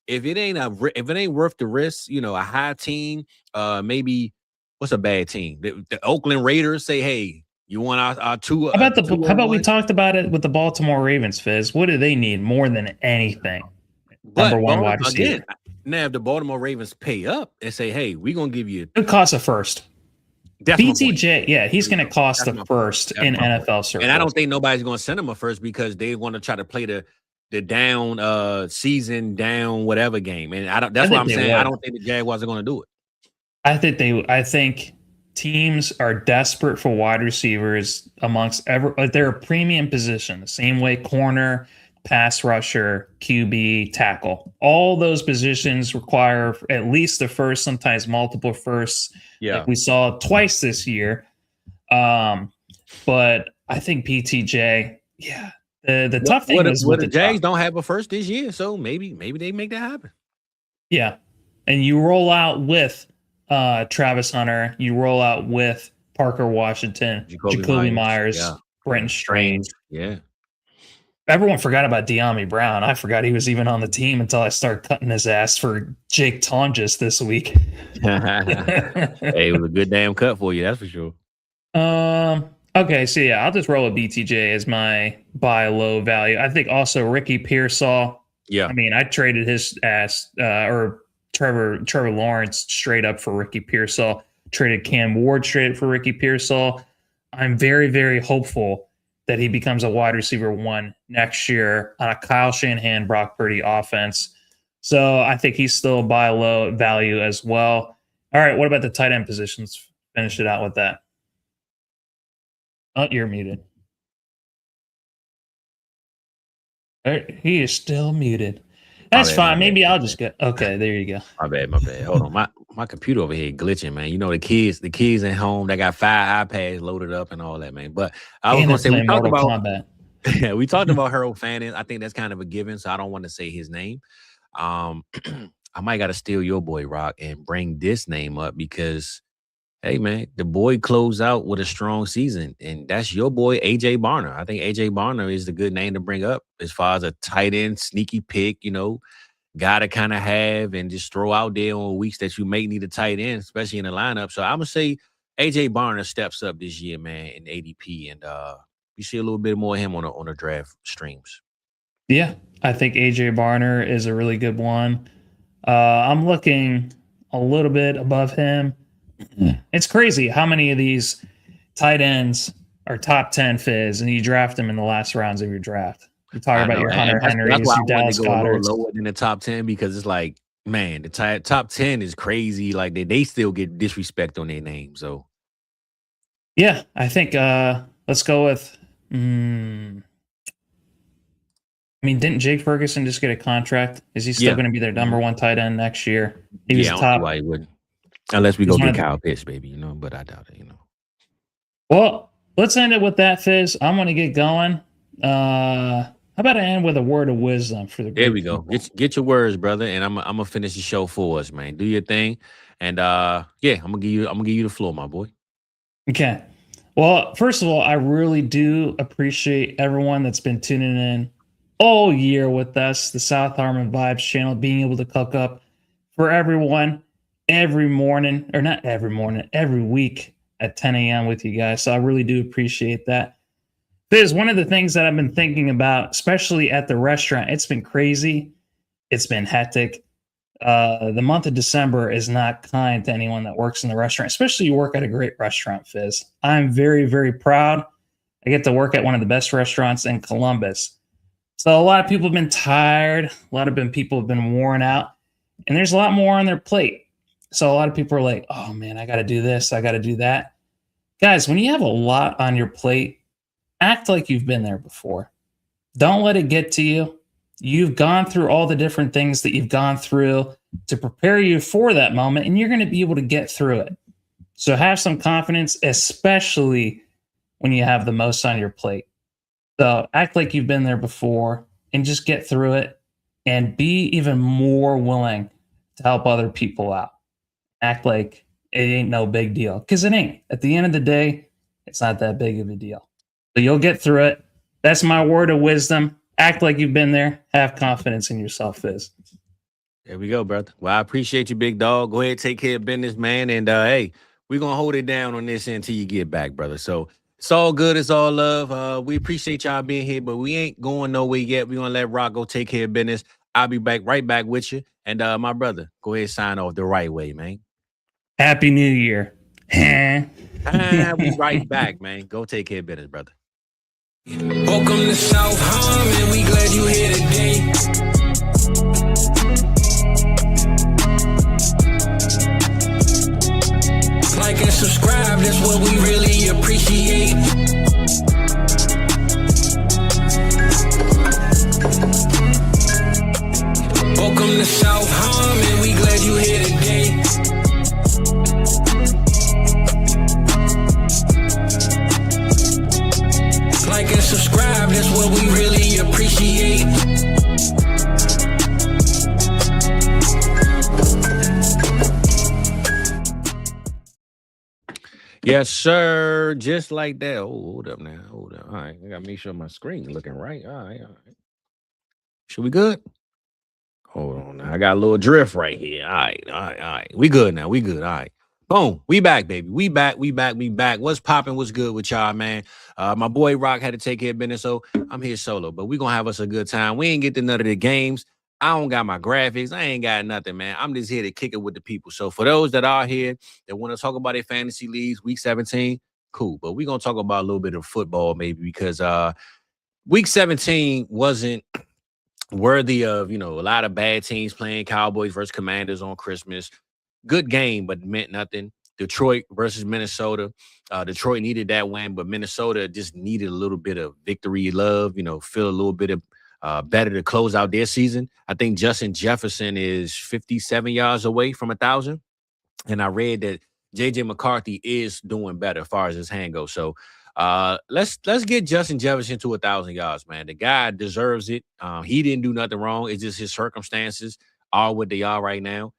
if it ain't worth the risk, a high team, maybe what's a bad team? The Oakland Raiders say, hey, you want our two? How about we talked about it with the Baltimore Ravens, Fizz? What do they need more than anything? Number one wide receiver. Again, now if the Baltimore Ravens pay up and say, hey, we're gonna give you it costs a first. That's BTJ, yeah, he's going to cost the first in NFL circles. And I don't think nobody's going to send him a first because they want to try to play the down season down whatever game. And that's why I'm saying I don't think the Jaguars are going to do it. I think teams are desperate for wide receivers amongst they're a premium position, the same way corner, pass rusher, QB, tackle. All those positions require at least the first, sometimes multiple firsts. Yeah, like we saw twice this year. But I think BTJ, yeah. The tough thing is the Jags don't have a first this year, so maybe they make that happen. Yeah, and you roll out with Travis Hunter, you roll out with Parker Washington, Jacoby Myers, Brenton Strange. Yeah. Everyone forgot about De'Ami Brown. I forgot he was even on the team until I started cutting his ass for Jake Tonjes this week. Hey, it was a good damn cut for you, that's for sure. Okay, so yeah, I'll just roll a BTJ as my buy low value. I think also Ricky Pearsall. Yeah. I mean, I traded his ass or Trevor Lawrence straight up for Ricky Pearsall. Traded Cam Ward straight up for Ricky Pearsall. I'm very, very hopeful that he becomes a wide receiver 1 next year on a Kyle Shanahan, Brock Purdy offense. So I think he's still buy low value as well. All right, what about the tight end positions? Finish it out with that. Oh, you're muted. All right, he is still muted. That's fine. Maybe I'll just get. Okay, there you go. My bad. Hold on, my computer over here glitching, man. You know the kids at home, they got 5 iPads loaded up and all that, man. But I was gonna say we talked about Kombat. Yeah, we talked about Harold Fanning. I think that's kind of a given, so I don't want to say his name. I might got to steal your boy Rock and bring this name up because, hey man, the boy closed out with a strong season, and that's your boy AJ Barner. I think AJ Barner is the good name to bring up as far as a tight end, sneaky pick, guy to kind of have and just throw out there on weeks that you may need a tight end, especially in the lineup. So I'm gonna say AJ Barner steps up this year, man, in ADP, and you see a little bit more of him on the draft streams. Yeah, I think AJ Barner is a really good one. I'm looking a little bit above him. It's crazy how many of these tight ends are top 10 Fizz, and you draft them in the last rounds of your draft. You talk about your Hunter Henrys, your Dallas Goederts. Lower than the top 10 because it's like, man, the top 10 is crazy. Like they still get disrespect on their name. So, yeah, I think let's go with. Didn't Jake Ferguson just get a contract? Is he still going to be their number 1 tight end next year? He was top. I don't know why he wouldn't. Unless we go get Kyle Pitts, baby, but I doubt it, Well, let's end it with that, Fizz. I'm going to get going. How about I end with a word of wisdom for the There we go. Get your words, brother, and I'm gonna finish the show for us, man. Do your thing, and I'm gonna give you the floor, my boy. Okay. Well, first of all, I really do appreciate everyone that's been tuning in all year with us, the South Harmon Vibes channel, being able to cook up for everyone. Every week at 10 a.m. with you guys. So I really do appreciate that. There's one of the things that I've been thinking about, especially at the restaurant. It's been crazy. It's been hectic. The month of December is not kind to anyone that works in the restaurant, especially you work at a great restaurant, Fizz. I'm very, very proud. I get to work at one of the best restaurants in Columbus. So a lot of people have been tired. A lot of people have been worn out. And there's a lot more on their plate. So a lot of people are like, oh man, I got to do this. I got to do that. Guys, when you have a lot on your plate, act like you've been there before. Don't let it get to you. You've gone through all the different things that you've gone through to prepare you for that moment, and you're going to be able to get through it. So have some confidence, especially when you have the most on your plate. So act like you've been there before and just get through it and be even more willing to help other people out. Act like it ain't no big deal, because it ain't. At the end of the day, it's not that big of a deal. So you'll get through it. That's my word of wisdom. Act like you've been there. Have confidence in yourself, Fizz. There we go, brother. Well, I appreciate you, big dog. Go ahead, take care of business, man. And hey, we're gonna hold it down on this until you get back, brother. So it's all good, it's all love. We appreciate y'all being here, but we ain't going nowhere yet. We're gonna let Rock go take care of business. I'll be right back with you. And my brother, go ahead, sign off the right way, man. Happy New Year. We right back, man. Go take care of business, brother. Welcome to South Harmon, we glad you here today. Like and subscribe, that's what we really appreciate. Welcome to South Harmon, we glad you here today. Like and subscribe, that's what we really appreciate. Yes, sir. Just like that. Oh, hold up now. Hold up. All right. I gotta make sure my screen looking right. All right. Should we good? Hold on now. I got a little drift right here. All right. We good now. We good. All right. Boom. We back, baby. We back. What's popping? What's good with y'all, man? My boy Rock had to take care of business, so I'm here solo. But we gonna have us a good time. We ain't get to none of the games. I don't got my graphics. I ain't got nothing, man. I'm just here to kick it with the people. So for those that are here that want to talk about their fantasy leagues, week 17, cool. But we're gonna talk about a little bit of football, maybe, because week 17 wasn't worthy of, a lot of bad teams playing. Cowboys versus Commanders on Christmas. Good game, but meant nothing. Detroit versus Minnesota. Detroit needed that win, but Minnesota just needed a little bit of victory love, feel a little bit of better to close out their season. I think Justin Jefferson is 57 yards away from 1,000. And I read that J.J. McCarthy is doing better as far as his hand goes. So let's get Justin Jefferson to 1,000 yards, man. The guy deserves it. He didn't do nothing wrong. It's just his circumstances are what they are right now.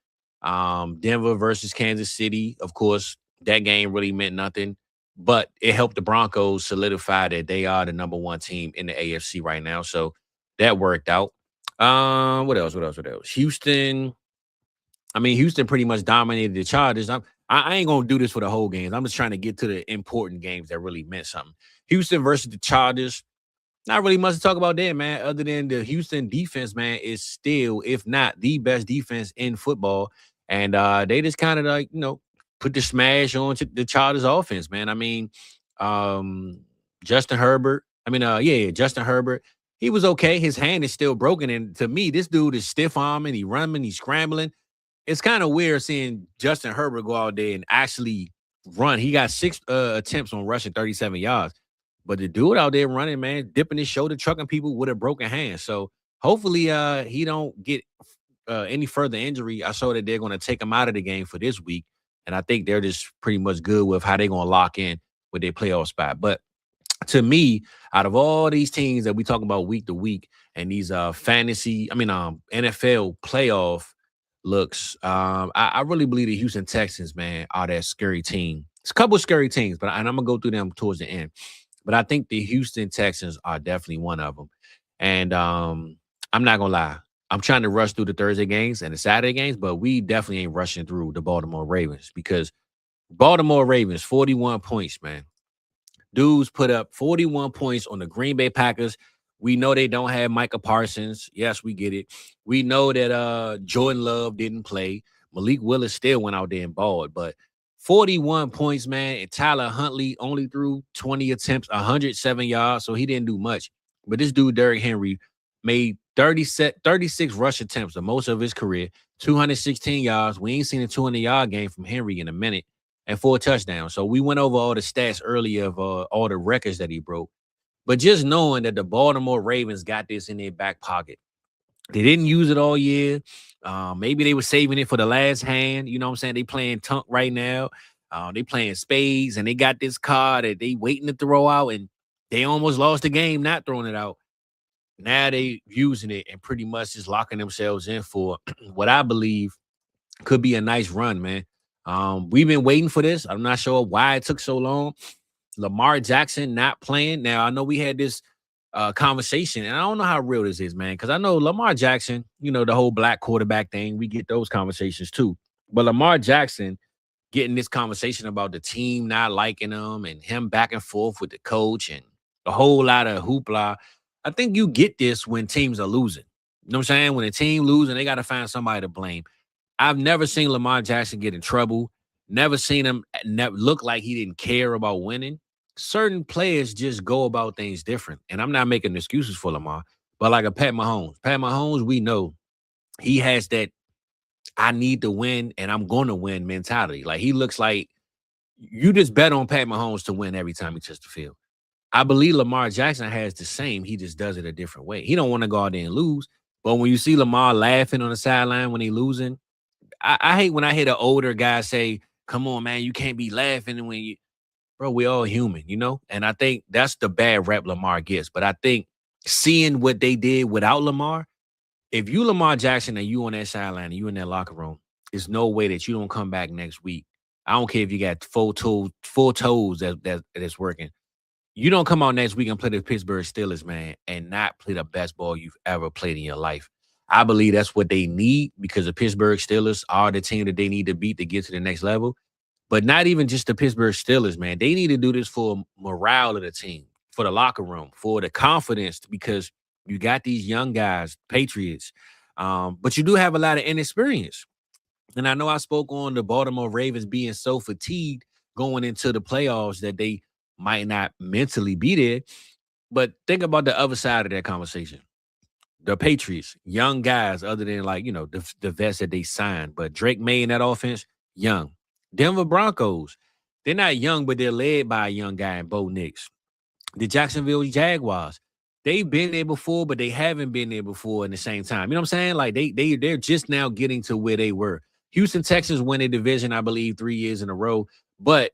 Denver versus Kansas City, of course, that game really meant nothing, but it helped the Broncos solidify that they are the number one team in the AFC right now. So that worked out. What else? Houston pretty much dominated the Chargers. I ain't going to do this for the whole game. I'm just trying to get to the important games that really meant something. Houston versus the Chargers. Not really much to talk about there, man, other than the Houston defense, man, is still, if not the best defense in football. And they just kind of put the smash on to the Chargers offense, man. I mean, Justin Herbert. Justin Herbert. He was okay. His hand is still broken. And to me, this dude is stiff arming. He's running. He's scrambling. It's kind of weird seeing Justin Herbert go out there and actually run. He got 6 attempts on rushing 37 yards. But the dude out there running, man, dipping his shoulder, trucking people with a broken hand. So hopefully he don't get any further injury. I saw that they're going to take him out of the game for this week. And I think they're just pretty much good with how they're going to lock in with their playoff spot. But to me, out of all these teams that we talk about week to week and these NFL playoff looks, I really believe the Houston Texans, man, are that scary team. It's a couple of scary teams, but I'm going to go through them towards the end. But I think the Houston Texans are definitely one of them. And I'm not going to lie. I'm trying to rush through the Thursday games and the Saturday games, but we definitely ain't rushing through the Baltimore Ravens because Baltimore Ravens, 41 points, man. Dudes put up 41 points on the Green Bay Packers. We know they don't have Micah Parsons. Yes, we get it. We know that Jordan Love didn't play. Malik Willis still went out there and balled, but 41 points, man. And Tyler Huntley only threw 20 attempts, 107 yards, so he didn't do much. But this dude, Derrick Henry, made 36 rush attempts, the most of his career, 216 yards. We ain't seen a 200-yard game from Henry in a minute, and 4 touchdowns. So we went over all the stats earlier of all the records that he broke. But just knowing that the Baltimore Ravens got this in their back pocket. They didn't use it all year. Maybe they were saving it for the last hand. You know what I'm saying? They playing tunk right now. They playing spades, and they got this card that they waiting to throw out, and they almost lost the game not throwing it out. Now they using it and pretty much just locking themselves in for what I believe could be a nice run, man. We've been waiting for this. I'm not sure why it took so long. Lamar Jackson not playing. Now, I know we had this conversation, and I don't know how real this is, man, because I know Lamar Jackson, the whole black quarterback thing, we get those conversations too. But Lamar Jackson getting this conversation about the team not liking him and him back and forth with the coach and a whole lot of hoopla. I think you get this when teams are losing. You know what I'm saying? When a team losing, they got to find somebody to blame. I've never seen Lamar Jackson get in trouble. Never seen him look like he didn't care about winning. Certain players just go about things different. And I'm not making excuses for Lamar, but like a Pat Mahomes. Pat Mahomes, we know he has that I need to win and I'm going to win mentality. Like he looks like you just bet on Pat Mahomes to win every time he touches the field. I believe Lamar Jackson has the same. He just does it a different way. He don't want to go out there and lose. But when you see Lamar laughing on the sideline when he losing, I hate when I hear the older guy say, come on, man, you can't be laughing when you, bro, we all human, And I think that's the bad rep Lamar gets. But I think seeing what they did without Lamar, if you Lamar Jackson and you on that sideline and you in that locker room, there's no way that you don't come back next week. I don't care if you got full toes that's working. You don't come out next week and play the Pittsburgh Steelers, man, and not play the best ball you've ever played in your life. I believe that's what they need because the Pittsburgh Steelers are the team that they need to beat to get to the next level. But not even just the Pittsburgh Steelers, man. They need to do this for morale of the team, for the locker room, for the confidence, because you got these young guys, Patriots, but you do have a lot of inexperience. And I know I spoke on the Baltimore Ravens being so fatigued going into the playoffs that they might not mentally be there. But think about the other side of that conversation. The Patriots, young guys, other than the vets that they signed. But Drake May in that offense, young. Denver Broncos, they're not young, but they're led by a young guy in Bo Nix. The Jacksonville Jaguars, they've been there before, but they haven't been there before in the same time. You know what I'm saying? Like they're just now getting to where they were. Houston Texans won a division, I believe, 3 years in a row, but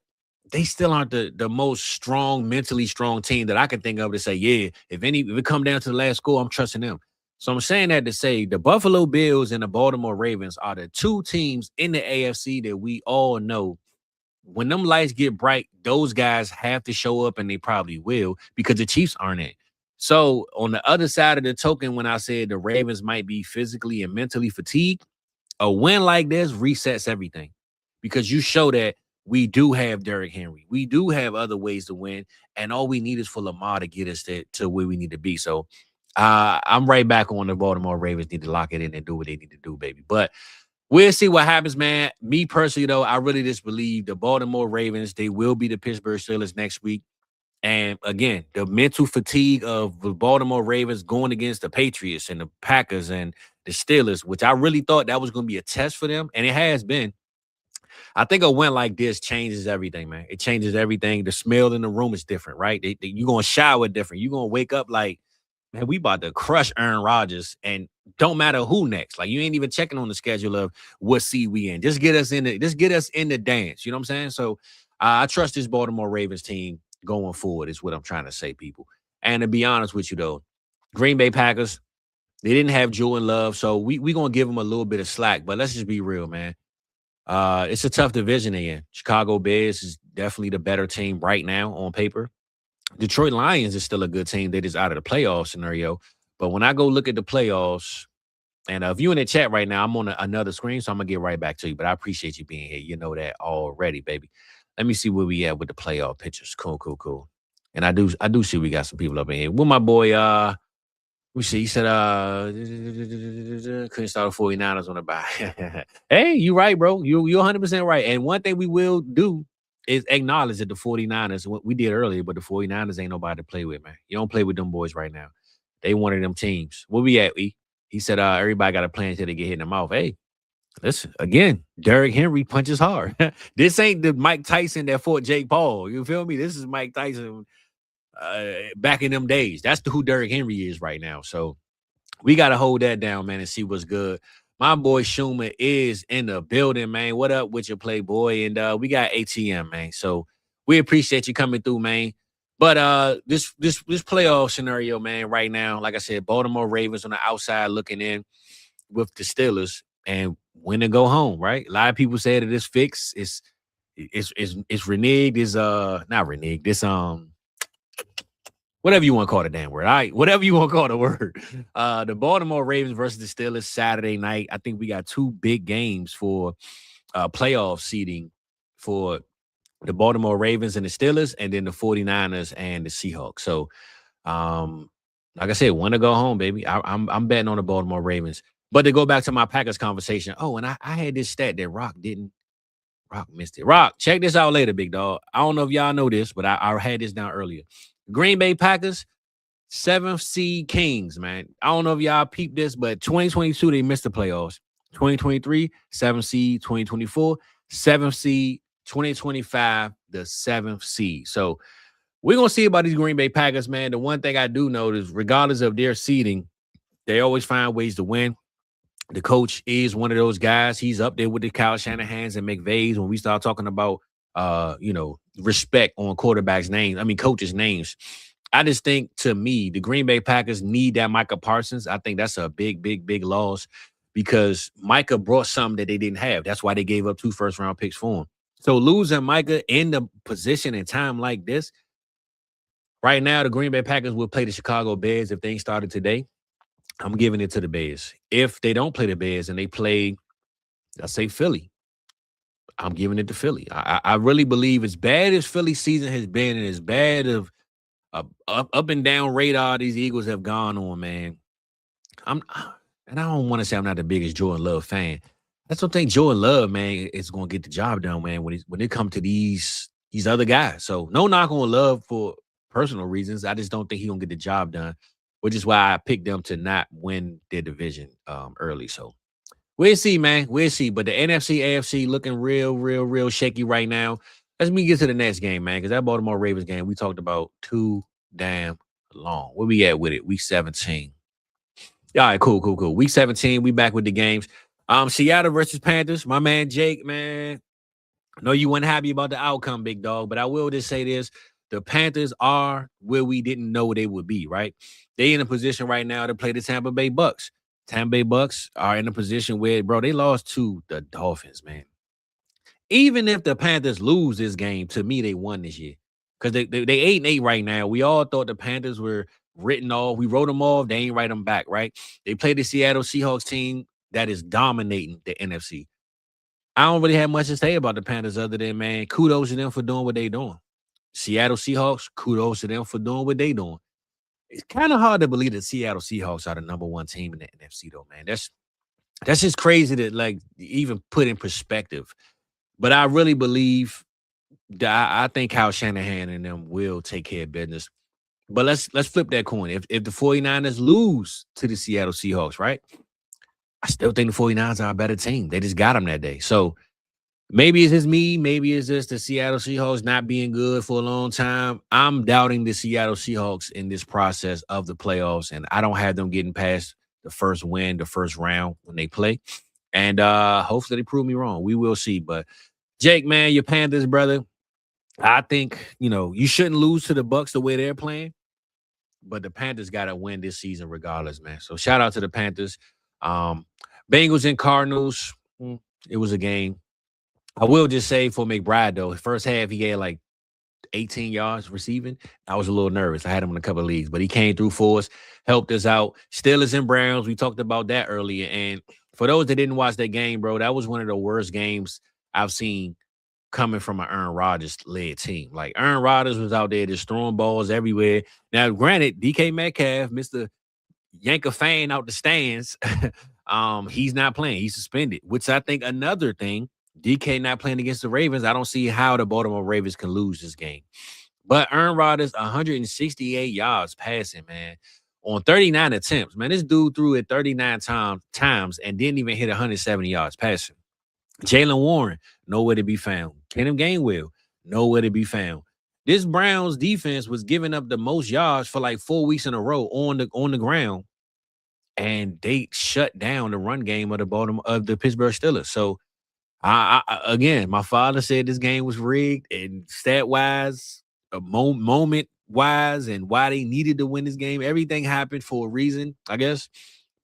they still aren't the most mentally strong team that I can think of to say, yeah, if it come down to the last score, I'm trusting them. So I'm saying that to say the Buffalo Bills and the Baltimore Ravens are the two teams in the AFC that we all know when them lights get bright, those guys have to show up, and they probably will because the Chiefs aren't in. So on the other side of the token, when I said the Ravens might be physically and mentally fatigued, a win like this resets everything because you show that we do have Derrick Henry. We do have other ways to win, and all we need is for Lamar to get us to where we need to be. So I'm right back on the Baltimore Ravens need to lock it in and do what they need to do, baby. But we'll see what happens, man. Me personally, though, I really just believe the Baltimore Ravens, they will be the Pittsburgh Steelers next week. And again, the mental fatigue of the Baltimore Ravens going against the Patriots and the Packers and the Steelers, which I really thought that was going to be a test for them, and it has been. I think a win like this changes everything, man. It changes everything. The smell in the room is different, right? You're going to shower different. You're going to wake up like, man, we about to crush Aaron Rodgers, and don't matter who next. Like, you ain't even checking on the schedule of what seed we in. Just get us in the dance. You know what I'm saying? So I trust this Baltimore Ravens team going forward is what I'm trying to say, people. And to be honest with you, though, Green Bay Packers, they didn't have Jordan Love, so we going to give them a little bit of slack. But let's just be real, man. It's a tough division in. Chicago Bears is definitely the better team right now on paper. Detroit Lions is still a good team. They're just out of the playoff scenario. But when I go look at the playoffs, and if you're in the chat right now, I'm on another screen, so I'm going to get right back to you. But I appreciate you being here. You know that already, baby. Let me see where we at with the playoff pictures. Cool. And I do see we got some people up in here. Well, my boy, we see, he said, couldn't start the 49ers on the bye. Hey, you right, bro. You're 100% right. And one thing we will do is acknowledge that the 49ers, what we did earlier, but the 49ers ain't nobody to play with, man. You don't play with them boys right now. They one of them teams. Where we at, E? He said, everybody got a plan until they get hit in the mouth. Hey, listen, again, Derrick Henry punches hard. This ain't the Mike Tyson that fought Jake Paul. You feel me? This is Mike Tyson back in them days. That's who Derrick Henry is right now. So we got to hold that down, man, and see what's good. My boy Schumer is in the building, man. What up with your playboy? And we got ATM, man. So we appreciate you coming through, man. But this playoff scenario, man, right now, like I said, Baltimore Ravens on the outside looking in with the Steelers and win and go home, right? A lot of people say that it's fixed. It's reneged. It's not reneged. It's whatever you want to call the damn word. All right, whatever you want to call the word. The Baltimore Ravens versus the Steelers Saturday night. I think we got two big games for playoff seeding for the Baltimore Ravens and the Steelers, and then the 49ers and the Seahawks. So, like I said, want to go home, baby. I'm betting on the Baltimore Ravens. But to go back to my Packers conversation, and I had this stat that Rock missed it. Rock, check this out later, big dog. I don't know if y'all know this, but I had this down earlier. Green Bay Packers, 7th seed Kings, man. I don't know if y'all peeped this, but 2022, they missed the playoffs. 2023, 7th seed. 2024, 7th seed. 2025, the 7th seed. So we're going to see about these Green Bay Packers, man. The one thing I do know is regardless of their seeding, they always find ways to win. The coach is one of those guys. He's up there with the Kyle Shanahans and McVays when we start talking about, respect on quarterbacks' names. I mean, coaches' names. I just think, to me, the Green Bay Packers need that Micah Parsons. I think that's a big, big, big loss because Micah brought something that they didn't have. That's why they gave up 2 first-round picks for him. So losing Micah in the position and time like this, right now, the Green Bay Packers will play the Chicago Bears if they ain't started today. I'm giving it to the Bears. If they don't play the Bears and they play, let's say, Philly, I'm giving it to Philly. I really believe as bad as Philly's season has been and as bad of up and down radar these Eagles have gone on, man. And I don't want to say I'm not the biggest Jordan Love fan. I just don't think Jordan Love, man, is going to get the job done, man, when it comes to these other guys. So no knock on Love for personal reasons. I just don't think he's going to get the job done, which is why I picked them to not win their division early. So we'll see, man. We'll see. But the NFC, AFC looking real shaky right now. Let's get to the next game, man, because that Baltimore Ravens game we talked about too damn long. Where we at with it? Week 17. All right, cool. Week 17, we back with the games. Seattle versus Panthers. My man Jake, man. I know you weren't happy about the outcome, big dog, but I will just say this. The Panthers are where we didn't know they would be, right? They in a position right now to play the Tampa Bay Bucks. Tampa Bay Bucks are in a position where, bro, they lost to the Dolphins, man. Even if the Panthers lose this game, to me, they won this year. Because they 8-8 right now. We all thought the Panthers were written off. We wrote them off. They ain't write them back, right? They played the Seattle Seahawks team that is dominating the NFC. I don't really have much to say about the Panthers other than, man, kudos to them for doing what they doing. Seattle Seahawks, kudos to them for doing what they doing. It's kind of hard to believe that Seattle Seahawks are the number 1 team in the NFC, though, man. That's just crazy to, like, even put in perspective. But I really believe that I think Kyle Shanahan and them will take care of business. But let's flip that coin. If the 49ers lose to the Seattle Seahawks, right? I still think the 49ers are a better team. They just got them that day. So maybe it's just me. Maybe it's just the Seattle Seahawks not being good for a long time. I'm doubting the Seattle Seahawks in this process of the playoffs, and I don't have them getting past the first round when they play. And hopefully they prove me wrong. We will see. But Jake, man, your Panthers, brother, I think, you shouldn't lose to the Bucks the way they're playing. But the Panthers got to win this season regardless, man. So shout out to the Panthers. Bengals and Cardinals, it was a game. I will just say for McBride, though, first half he had like 18 yards receiving. I was a little nervous. I had him in a couple of leagues, but he came through for us, helped us out. Steelers and Browns, we talked about that earlier. And for those that didn't watch that game, bro, that was one of the worst games I've seen coming from an Aaron Rodgers-led team. Like, Aaron Rodgers was out there just throwing balls everywhere. Now, granted, DK Metcalf, Mr. Yank a fan out the stands, he's not playing. He's suspended, which I think another thing, DK not playing against the Ravens, I don't see how the Baltimore Ravens can lose this game. But Aaron Rodgers, 168 yards passing, man, on 39 attempts. Man, this dude threw it 39 times and didn't even hit 170 yards passing. Jalen Warren, nowhere to be found. Kenneth Gainwell, nowhere to be found. This Browns defense was giving up the most yards for like 4 weeks in a row on the ground, and they shut down the run game of the Pittsburgh Steelers. So, again, my father said this game was rigged, and stat-wise, moment-wise, and why they needed to win this game. Everything happened for a reason, I guess.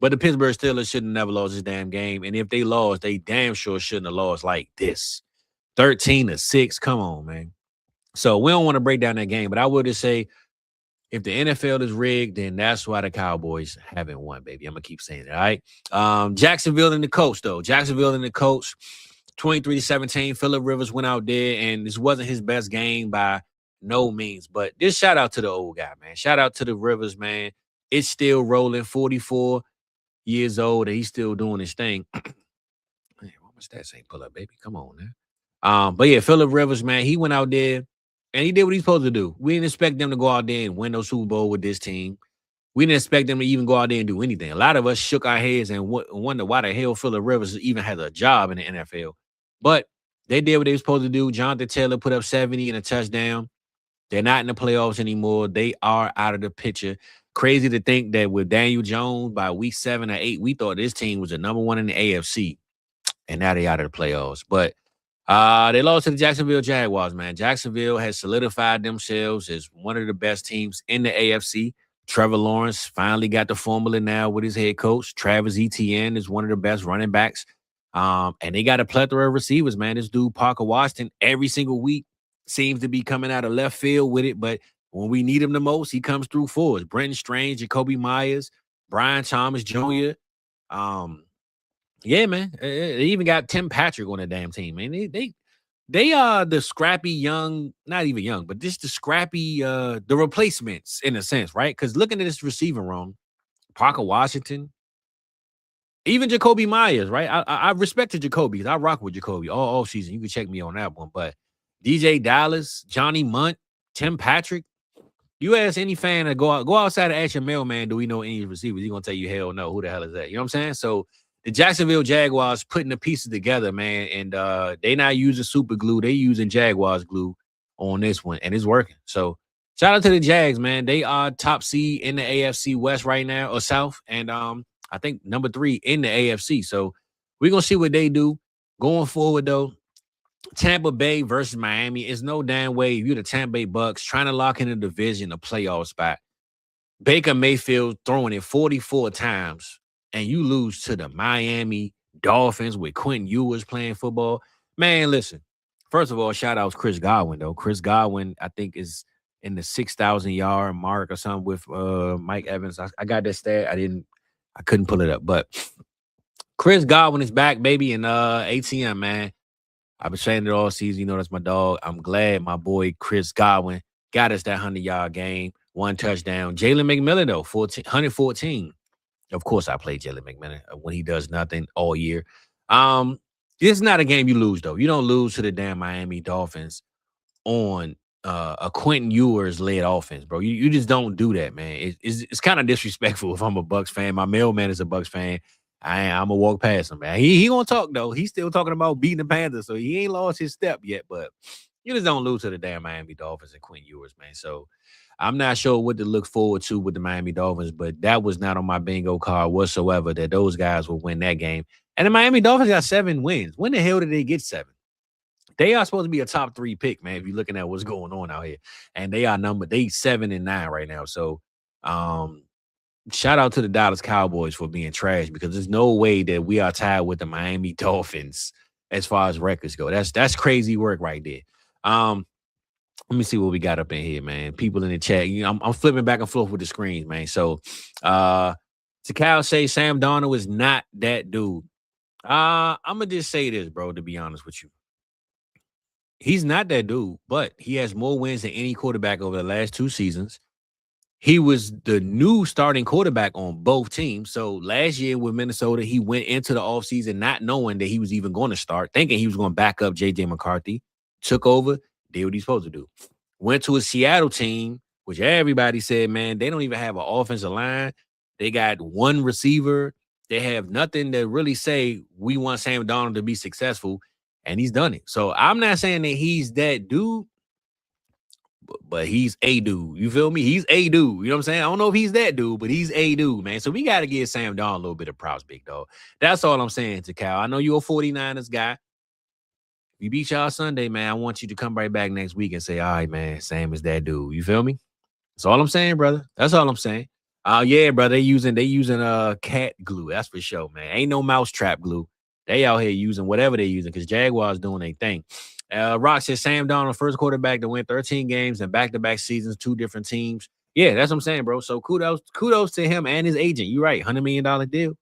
But the Pittsburgh Steelers should have never lost this damn game. And if they lost, they damn sure shouldn't have lost like this. 13-6. Come on, man. So we don't want to break down that game. But I would just say if the NFL is rigged, then that's why the Cowboys haven't won, baby. I'm gonna keep saying it. All right. Jacksonville and the Colts, though. Jacksonville and the Colts, 23-17. Phillip Rivers went out there, and this wasn't his best game by no means. But just shout out to the old guy, man. Shout out to the Rivers, man. It's still rolling. 44 years old, and he's still doing his thing. Man, why my stats ain't pull up, baby? Come on, man. But yeah, Phillip Rivers, man, he went out there. And he did what he's supposed to do. We didn't expect them to go out there and win no Super Bowl with this team. We didn't expect them to even go out there and do anything. A lot of us shook our heads and wonder why the hell Phillip Rivers even has a job in the NFL. But they did what they were supposed to do. Jonathan Taylor put up 70 and a touchdown. They're not in the playoffs anymore. They are out of the picture. Crazy to think that with Daniel Jones, by week 7 or 8, we thought this team was the number one in the AFC. And now they're out of the playoffs. But they lost to the Jacksonville Jaguars, man. Jacksonville has solidified themselves as one of the best teams in the AFC. Trevor Lawrence finally got the formula now with his head coach. Travis Etienne is one of the best running backs. And they got a plethora of receivers, man. This dude, Parker Washington, every single week seems to be coming out of left field with it. But when we need him the most, he comes through for us. Brenton Strange, Jacoby Myers, Brian Thomas Jr., yeah, man. They even got Tim Patrick on the damn team, man. They are the scrappy young, not even young, but just the scrappy, the replacements in a sense, right? Because looking at this receiving room, Parker Washington, even Jacoby Myers, right? I respected Jacoby. I rock with Jacoby all season. You can check me on that one. But DJ Dallas, Johnny Munt, Tim Patrick. You ask any fan to go outside and ask your mailman, do we know any receivers? He's gonna tell you, hell no. Who the hell is that? You know what I'm saying? So the Jacksonville Jaguars putting the pieces together, man, and they not using super glue. They using Jaguars glue on this one, and it's working. So shout out to the Jags, man. They are top seed in the AFC West right now, or South, and I think number 3 in the AFC. So we're going to see what they do. Going forward, though, Tampa Bay versus Miami is no damn way. If you're the Tampa Bay Bucks trying to lock in a division, a playoff spot, Baker Mayfield throwing it 44 times, and you lose to the Miami Dolphins with Quentin Ewers playing football. Man, listen. First of all, shout out to Chris Godwin, though. Chris Godwin, I think, is in the 6,000-yard mark or something with Mike Evans. I got that stat. I couldn't pull it up. But Chris Godwin is back, baby, in ATM, man. I've been saying it all season. You know, that's my dog. I'm glad my boy Chris Godwin got us that 100-yard game, 1 touchdown. Jalen McMillan, though, 114. Of course, I play Jalen McMillan when he does nothing all year. This is not a game you lose, though. You don't lose to the damn Miami Dolphins on a Quentin Ewers-led offense, bro. You just don't do that, man. It's kind of disrespectful if I'm a Bucks fan. My mailman is a Bucks fan. I'm going to walk past him, man. He going to talk, though. He's still talking about beating the Panthers, so he ain't lost his step yet. But you just don't lose to the damn Miami Dolphins and Quentin Ewers, man. So I'm not sure what to look forward to with the Miami Dolphins, but that was not on my bingo card whatsoever that those guys will win that game. And the Miami Dolphins got 7 wins. When the hell did they get 7? They are supposed to be a top 3 pick, man, if you're looking at what's going on out here. And they 7-9 right now. So shout out to the Dallas Cowboys for being trash, because there's no way that we are tied with the Miami Dolphins as far as records go. That's crazy work right there. Let me see what we got up in here, man. People in the chat. You know, I'm flipping back and forth with the screens, man. So Takao say Sam Darnold is not that dude. I'm gonna just say this, bro, to be honest with you. He's not that dude, but he has more wins than any quarterback over the last 2 seasons. He was the new starting quarterback on both teams. So last year with Minnesota, he went into the offseason not knowing that he was even going to start, thinking he was going to back up J.J. McCarthy, took over, did what he's supposed to do. Went to a Seattle team, which everybody said, man, they don't even have an offensive line. They got 1 receiver. They have nothing to really say we want Sam Darnold to be successful, and he's done it. So I'm not saying that he's that dude, but he's a dude. You feel me? He's a dude. You know what I'm saying? I don't know if he's that dude, but he's a dude, man. So we got to give Sam Darnold a little bit of props, big dog. That's all I'm saying to Cal. I know you're a 49ers guy. If you beat y'all Sunday, man, I want you to come right back next week and say, all right, man, Sam is that dude. You feel me? That's all I'm saying, brother. That's all I'm saying. Yeah, brother. They using cat glue. That's for sure, man. Ain't no mousetrap glue. They out here using whatever they're using because Jaguars doing their thing. Rock says Sam Darnold, first quarterback to win 13 games in back-to-back seasons, 2 different teams. Yeah, that's what I'm saying, bro. So kudos to him and his agent. You're right. $100 million deal.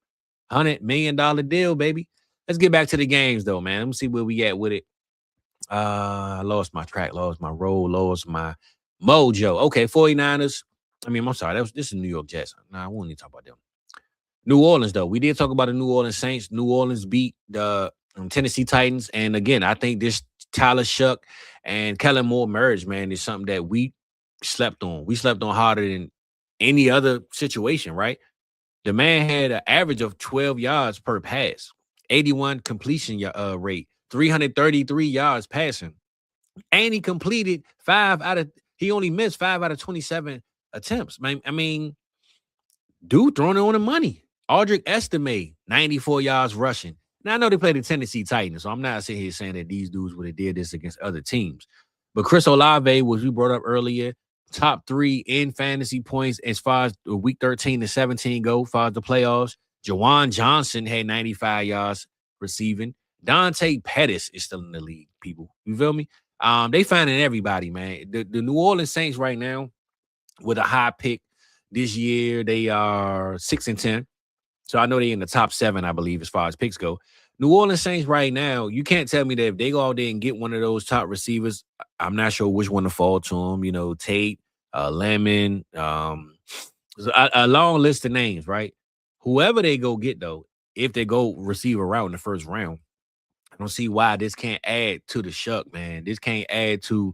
$100 million deal, baby. Let's get back to the games, though, man. Let me see where we at with it. I lost my track, lost my roll, lost my mojo. Okay, 49ers. I'm sorry. This is New York Jets. Nah, I won't even talk about them. New Orleans, though. We did talk about the New Orleans Saints. New Orleans beat the Tennessee Titans. And again, I think this Tyler Shuck and Kellen Moore merge, man, is something that we slept on. We slept on harder than any other situation, right? The man had an average of 12 yards per pass, 81 completion rate, 333 yards passing. And he completed he only missed 5 out of 27 attempts. Man, dude throwing it on the money. Aldrick Estime, 94 yards rushing. Now, I know they played the Tennessee Titans, so I'm not sitting here saying that these dudes would have did this against other teams. But Chris Olave, which we brought up earlier, top 3 in fantasy points as far as week 13 to 17 go, as far as the playoffs. Jawan Johnson had 95 yards receiving. Dante Pettis is still in the league, people. You feel me? They finding everybody, man. The New Orleans Saints right now, with a high pick this year, they are 6-10. So I know they're in the top 7, I believe, as far as picks go. New Orleans Saints right now, you can't tell me that if they go out there and get one of those top receivers, I'm not sure which one to fall to them. You know, Tate, Lemon, a long list of names, right? Whoever they go get, though, if they go receiver route in the first round, I don't see why this can't add to the Shuck, man. This can't add to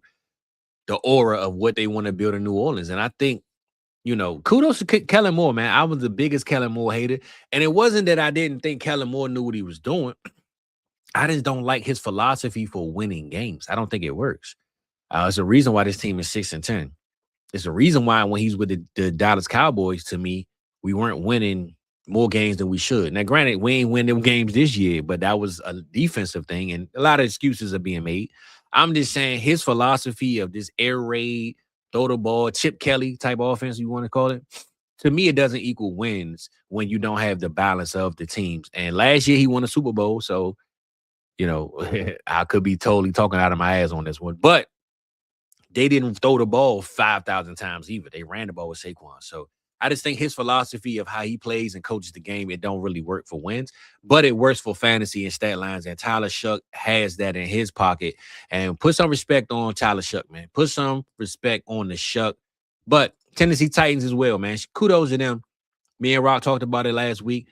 the aura of what they want to build in New Orleans. And I think, kudos to Kellen Moore, man. I was the biggest Kellen Moore hater. And it wasn't that I didn't think Kellen Moore knew what he was doing. I just don't like his philosophy for winning games. I don't think it works. It's a reason why this team is 6-10. It's a reason why when he's with the Dallas Cowboys, to me, we weren't winning more games than we should. Now, granted, we ain't win them games this year, but that was a defensive thing, and a lot of excuses are being made. I'm just saying his philosophy of this air raid, throw the ball, Chip Kelly type offense, you want to call it, to me, it doesn't equal wins when you don't have the balance of the teams. And last year, he won a Super Bowl, so, I could be totally talking out of my ass on this one. But they didn't throw the ball 5,000 times either. They ran the ball with Saquon. So I just think his philosophy of how he plays and coaches the game, it don't really work for wins, but it works for fantasy and stat lines. And Tyler Shuck has that in his pocket. And put some respect on Tyler Shuck, man. Put some respect on the Shuck. But Tennessee Titans as well, man. Kudos to them. Me and Rock talked about it last week.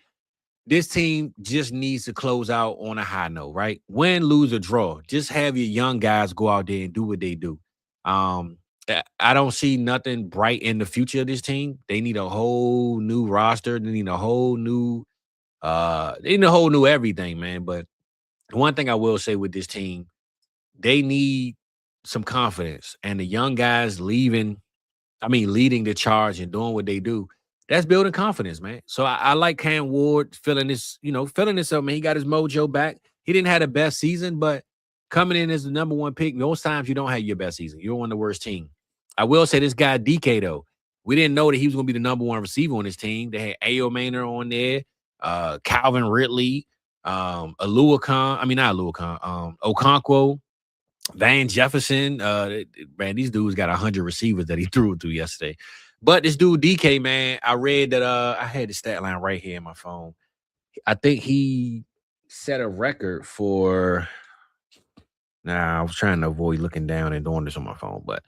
This team just needs to close out on a high note, right? Win, lose, or draw. Just have your young guys go out there and do what they do. I don't see nothing bright in the future of this team. They need a whole new roster. They need a whole new everything, man. But one thing I will say with this team, they need some confidence. And the young guys leading the charge and doing what they do, that's building confidence, man. So I like Cam Ward feeling this up, man. He got his mojo back. He didn't have the best season, but coming in as the number 1 pick, most times you don't have your best season. You're on the worst team. I will say this guy, DK, though, we didn't know that he was going to be the number 1 receiver on this team. They had Ayo Maynard on there, Calvin Ridley, Okonkwo, Van Jefferson. Man, these dudes got 100 receivers that he threw to yesterday. But this dude, DK, man, I read that I had the stat line right here in my phone. I think he set a record for... Nah, I was trying to avoid looking down and doing this on my phone, but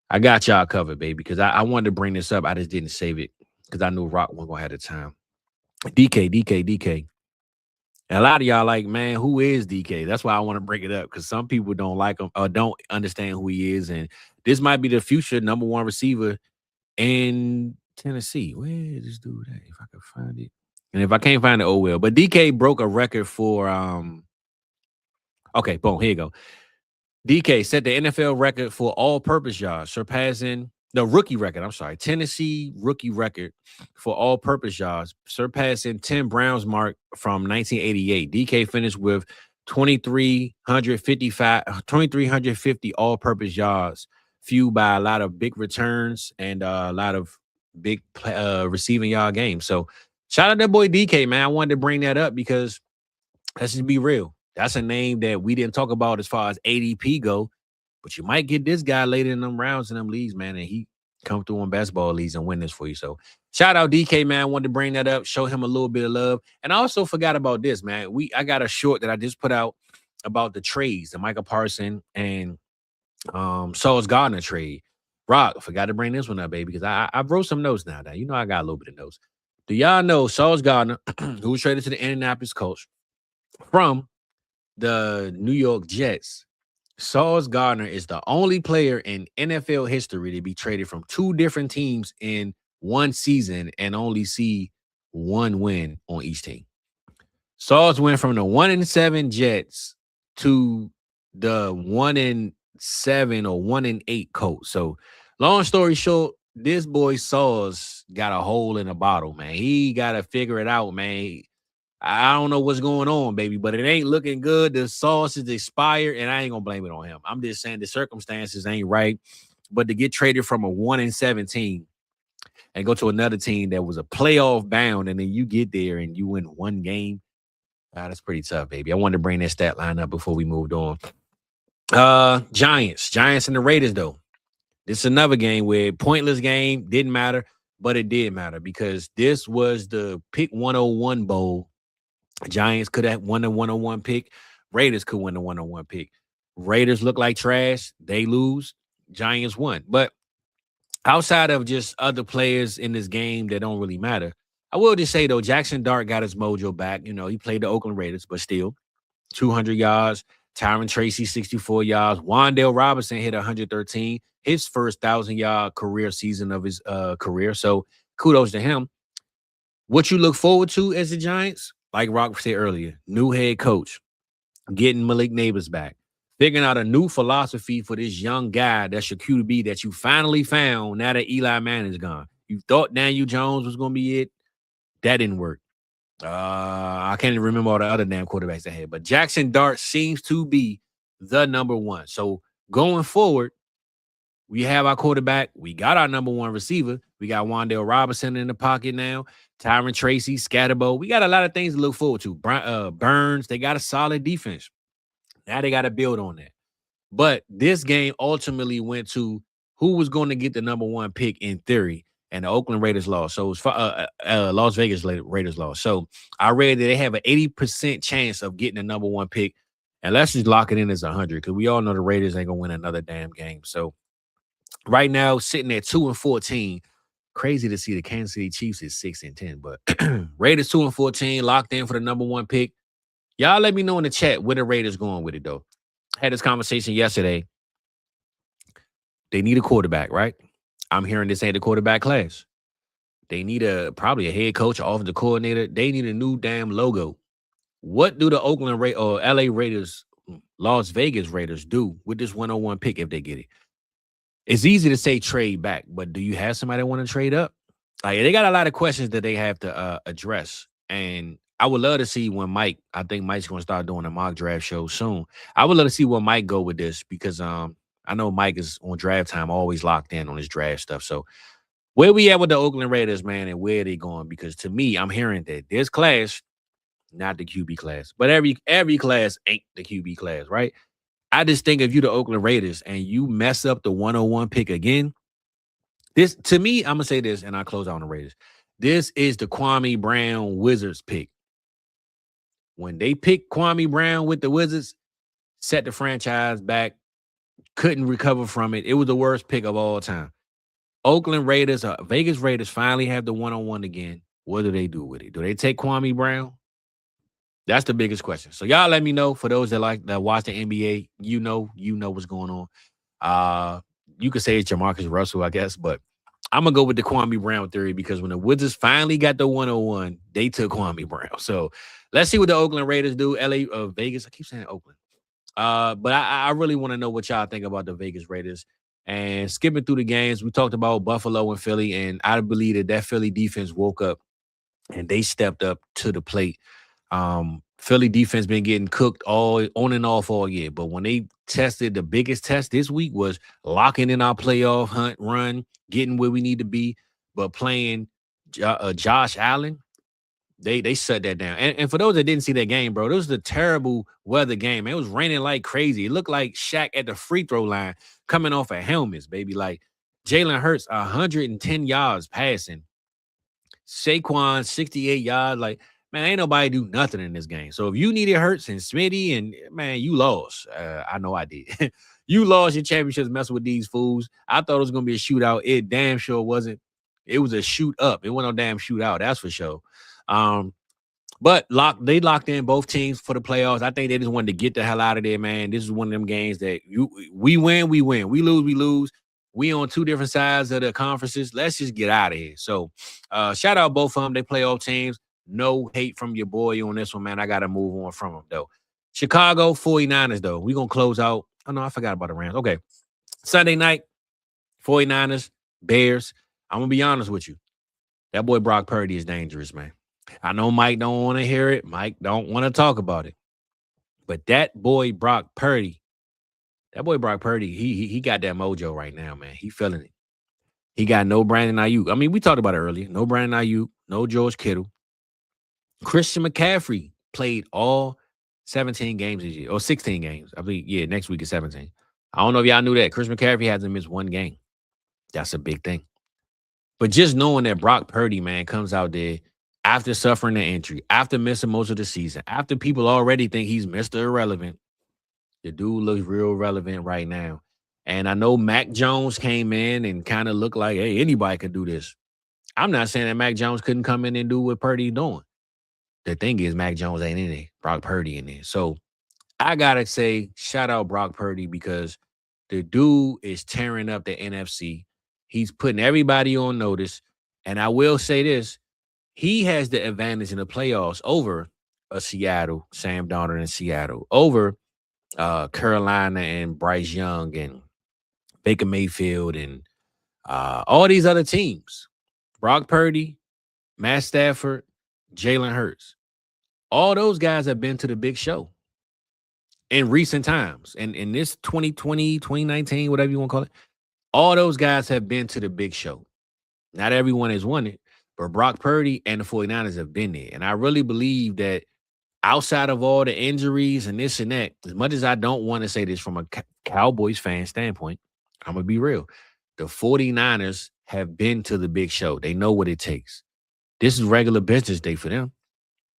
I got y'all covered, baby, because I wanted to bring this up. I just didn't save it because I knew Rock wasn't going to have the time. DK. And a lot of y'all like, man, who is DK? That's why I want to bring it up, because some people don't like him or don't understand who he is. And this might be the future number 1 receiver in Tennessee. Where is this dude at? If I can find it. And if I can't find it, oh well. But DK broke a record for... Okay, boom, here you go. DK set the NFL record for all-purpose yards, surpassing the rookie record. Tennessee rookie record for all-purpose yards, surpassing Tim Brown's mark from 1988. DK finished with 2,350 all-purpose yards, fueled by a lot of big returns and a lot of big receiving yard games. So shout out to that boy DK, man. I wanted to bring that up because let's just be real. That's a name that we didn't talk about as far as ADP go, but you might get this guy later in them rounds in them leagues, man, and come through on basketball leagues and win this for you. So shout out DK, man. I wanted to bring that up, show him a little bit of love. And I also forgot about this, man. I got a short that I just put out about the trades, the Michael Parsons and Sauce Gardner trade. Rock, forgot to bring this one up, baby, because I wrote some notes now. You know I got a little bit of notes. Do y'all know Sauce Gardner, who was traded to the Indianapolis Colts from the New York Jets? Sauce Gardner is the only player in NFL history to be traded from two different teams in one season and only see one win on each team. Sauce went from the 1-7 Jets to the 1-7 or 1-8 Colts. So, long story short, this boy Sauce got a hole in a bottle, man. He got to figure it out, man. I don't know what's going on, baby, but it ain't looking good. The sauce is expired, and I ain't going to blame it on him. I'm just saying the circumstances ain't right. But to get traded from a 1-7 team and go to another team that was a playoff bound, and then you get there and you win one game, that's pretty tough, baby. I wanted to bring that stat line up before we moved on. Giants and the Raiders, though. This is another game where pointless game, didn't matter, but it did matter because this was the pick 101 bowl. Giants could have won the 101 pick. Raiders could win the 101 pick. Raiders look like trash. They lose. Giants won. But outside of just other players in this game that don't really matter, I will just say, though, Jackson Dart got his mojo back. You know, he played the Oakland Raiders, but still 200 yards. Tyron Tracy, 64 yards. Wan'Dale Robinson hit 113. His first 1,000-yard career season of his career. So kudos to him. What you look forward to as the Giants? Like Rock said earlier, new head coach, getting Malik Neighbors back, figuring out a new philosophy for this young guy that's your QB that you finally found now that Eli Manning's gone. You thought Daniel Jones was going to be it. That didn't work. I can't even remember all the other damn quarterbacks they had, but Jackson Dart seems to be the number one. So going forward, we have our quarterback. We got our number one receiver. We got Wan'Dale Robinson in the pocket now. Tyron Tracy, Scatterbo. We got a lot of things to look forward to. Burns, they got a solid defense. Now they got to build on that. But this game ultimately went to who was going to get the number one pick in theory, and the Oakland Raiders lost. So it was Las Vegas Raiders lost. So I read that they have an 80% chance of getting the number one pick, and let's just lock it in as 100 because we all know the Raiders ain't going to win another damn game. So right now, sitting at 2-14. Crazy to see the Kansas City Chiefs is 6-10, but Raiders 2-14, locked in for the number one pick. Y'all let me know in the chat where the Raiders going with it, though. Had this conversation yesterday. They need a quarterback, right? I'm hearing this ain't the quarterback class. They need probably a head coach, or offensive coordinator. They need a new damn logo. What do the Oakland or LA Raiders, Las Vegas Raiders do with this 101 pick if they get it? It's easy to say trade back, but do you have somebody that want to trade up? Like, they got a lot of questions that they have to address. And I would love to see when I think Mike's going to start doing a mock draft show soon. I would love to see where Mike go with this because I know Mike is on draft time, always locked in on his draft stuff. So where we at with the Oakland Raiders, man, and where are they going? Because to me, I'm hearing that this class, not the QB class, but every class ain't the QB class, right? I just think if you the Oakland Raiders and you mess up the 101 pick again, this to me, I'm gonna say this, and I'll close out on the Raiders. This is the Kwame Brown Wizards pick. When they picked Kwame Brown with the Wizards, set the franchise back, couldn't recover from it. It was the worst pick of all time. Oakland Raiders, Vegas Raiders finally have the 101 again. What do they do with it? Do they take Kwame Brown? That's the biggest question. So y'all let me know. For those that watch the NBA, you know what's going on. You could say it's Jamarcus Russell, I guess, but I'm gonna go with the Kwame Brown theory because when the Wizards finally got the 101, they took Kwame Brown. So let's see what the Oakland Raiders do. Vegas. I keep saying Oakland. But I really want to know what y'all think about the Vegas Raiders. And skipping through the games, we talked about Buffalo and Philly, and I believe that Philly defense woke up and they stepped up to the plate. Philly defense been getting cooked all on and off all year, but when they tested, the biggest test this week was locking in our playoff hunt run, getting where we need to be, but playing Josh Allen, they shut that down. And for those that didn't see that game, bro, this was a terrible weather game. It was raining like crazy. It looked like Shaq at the free throw line coming off of helmets, baby. Like Jalen Hurts, 110 yards passing. Saquon, 68 yards. Like, man, ain't nobody do nothing in this game. So if you needed Hurts and Smitty, and man, you lost. I know I did. You lost your championships messing with these fools. I thought it was going to be a shootout. It damn sure wasn't. It was a shoot up. It wasn't no damn shootout. That's for sure. But they locked in both teams for the playoffs. I think they just wanted to get the hell out of there, man. This is one of them games that we win, we win. We lose, we lose. We on two different sides of the conferences. Let's just get out of here. So shout out both of them. They playoff teams. No hate from your boy on this one, man. I got to move on from them, though. Chicago 49ers, though. We're going to close out. Oh, no, I forgot about the Rams. Okay. Sunday night, 49ers, Bears. I'm going to be honest with you. That boy Brock Purdy is dangerous, man. I know Mike don't want to hear it. Mike don't want to talk about it. But that boy Brock Purdy, he got that mojo right now, man. He feeling it. He got no Brandon Ayuk. I mean, we talked about it earlier. No Brandon Ayuk, no George Kittle. Christian McCaffrey played all 17 games this year, or 16 games. I believe, yeah, next week is 17. I don't know if y'all knew that. Christian McCaffrey hasn't missed one game. That's a big thing. But just knowing that Brock Purdy, man, comes out there after suffering an injury, after missing most of the season, after people already think he's Mr. Irrelevant, the dude looks real relevant right now. And I know Mac Jones came in and kind of looked like, hey, anybody can do this. I'm not saying that Mac Jones couldn't come in and do what Purdy doing. The thing is, Mac Jones ain't in there. Brock Purdy in there. So I got to say, shout out Brock Purdy because the dude is tearing up the NFC. He's putting everybody on notice. And I will say this. He has the advantage in the playoffs over Seattle, Sam Darnold in Seattle, over Carolina and Bryce Young and Baker Mayfield and all these other teams. Brock Purdy, Matt Stafford, Jalen Hurts. All those guys have been to the big show in recent times. And in this 2020, 2019, whatever you want to call it, all those guys have been to the big show. Not everyone has won it. But Brock Purdy and the 49ers have been there. And I really believe that outside of all the injuries and this and that, as much as I don't want to say this from a Cowboys fan standpoint, I'm going to be real. The 49ers have been to the big show. They know what it takes. This is regular business day for them.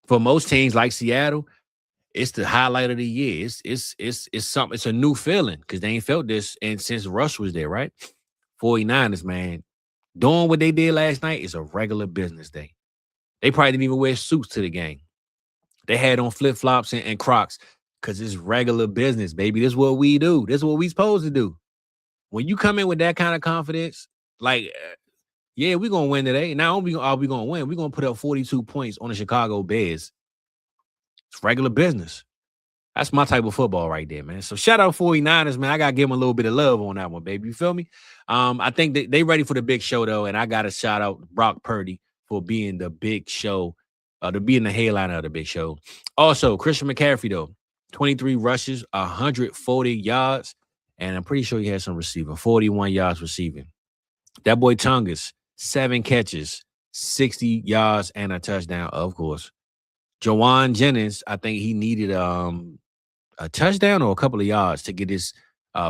For most teams like Seattle, it's the highlight of the year. It's something. It's a new feeling because they ain't felt this and since Rush was there, right? 49ers, man. Doing what they did last night is a regular business day. They probably didn't even wear suits to the game. They had on flip-flops and Crocs because it's regular business, baby. This is what we do. This is what we supposed to do. When you come in with that kind of confidence, like, yeah, we're going to win today. Not only are we going to win, we're going to put up 42 points on the Chicago Bears. It's regular business. That's my type of football right there, man. So shout out 49ers, man. I got to give them a little bit of love on that one, baby. You feel me? I think they ready for the big show, though, and I got to shout out Brock Purdy for being the big show, to being the headliner of the big show. Also, Christian McCaffrey, though, 23 rushes, 140 yards, and I'm pretty sure he had some receiving, 41 yards receiving. That boy Tungus, 7 catches, 60 yards, and a touchdown, of course. Jawan Jennings, I think he needed a touchdown or a couple of yards to get his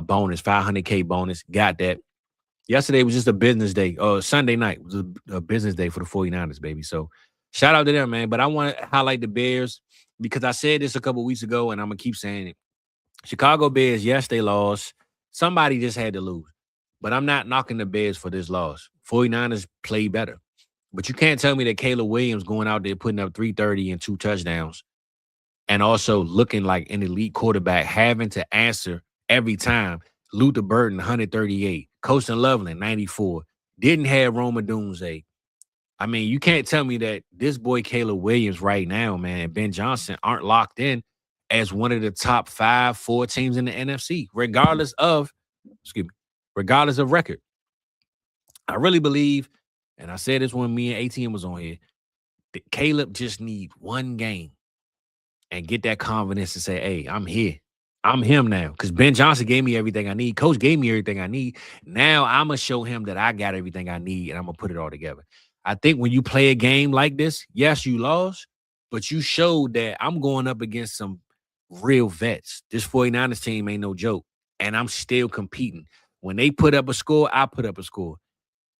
bonus, $500K bonus. Got that. Yesterday was just a business day. Sunday night was a business day for the 49ers, baby. So shout out to them, man. But I want to highlight the Bears because I said this a couple of weeks ago, and I'm going to keep saying it. Chicago Bears, yes, they lost. Somebody just had to lose. But I'm not knocking the Bears for this loss. 49ers play better. But you can't tell me that Caleb Williams going out there putting up 330 and 2 touchdowns and also looking like an elite quarterback, having to answer every time. Luther Burton, 138. Colston Loveland, 94. Didn't have Roma Dunze. I mean, you can't tell me that this boy Caleb Williams right now, man, and Ben Johnson aren't locked in as one of the top 4 teams in the NFC, regardless of record. I really believe, and I said this when me and ATM was on here, that Caleb just need one game and get that confidence to say, hey, I'm here. I'm him now. Because Ben Johnson gave me everything I need. Coach gave me everything I need. Now I'm going to show him that I got everything I need, and I'm going to put it all together. I think when you play a game like this, yes, you lost, but you showed that I'm going up against some real vets. This 49ers team ain't no joke, and I'm still competing. When they put up a score, I put up a score.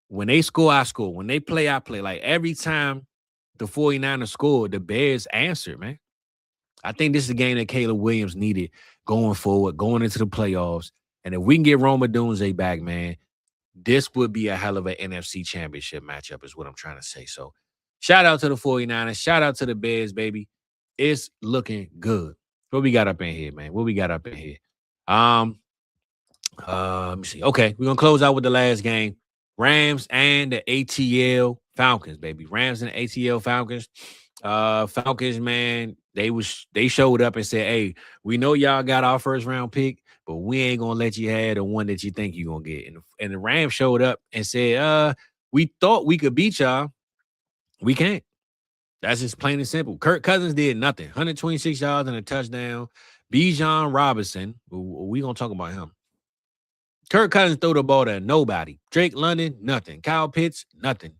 When they score, I score. When they play, I play. Like every time the 49ers scored, the Bears answered, man. I think this is a game that Caleb Williams needed going forward, going into the playoffs. And if we can get Roma Dunze back, man, this would be a hell of an NFC championship matchup is what I'm trying to say. So shout out to the 49ers. Shout out to the Bears, baby. It's looking good. What we got up in here, man? What we got up in here? Let me see. Okay, we're going to close out with the last game. Rams and the ATL Falcons, baby. Rams and the ATL Falcons. Falcons, man, they showed up and said, hey, we know y'all got our first round pick, but we ain't gonna let you have the one that you think you're gonna get. And the Rams showed up and said, we thought we could beat y'all. We can't. That's just plain and simple. Kirk Cousins did nothing. 126 yards and a touchdown. Bijan Robinson, we gonna talk about him. Kirk Cousins threw the ball to nobody. Drake London, nothing. Kyle Pitts, nothing.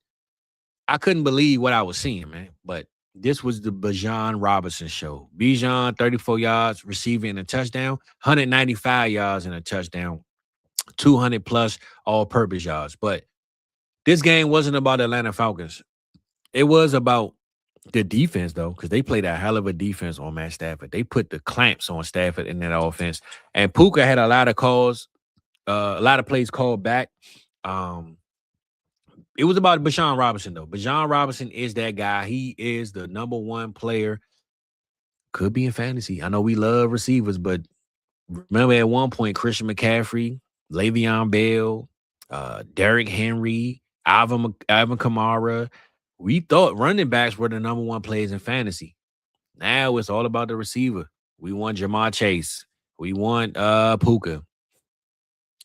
I couldn't believe what I was seeing, man. But this was the Bijan Robinson show. Bijan, 34 yards, receiving a touchdown, 195 yards and a touchdown, 200 plus all-purpose yards. But this game wasn't about the Atlanta Falcons. It was about the defense, though, because they played a hell of a defense on Matt Stafford. They put the clamps on Stafford in that offense. And Puka had a lot of calls, a lot of plays called back. It was about Bijan Robinson, though. Bijan Robinson is that guy. He is the number one player. Could be in fantasy. I know we love receivers, but remember at one point, Christian McCaffrey, Le'Veon Bell, Derrick Henry, Alvin Kamara. We thought running backs were the number one players in fantasy. Now it's all about the receiver. We want Jamar Chase. We want Puka.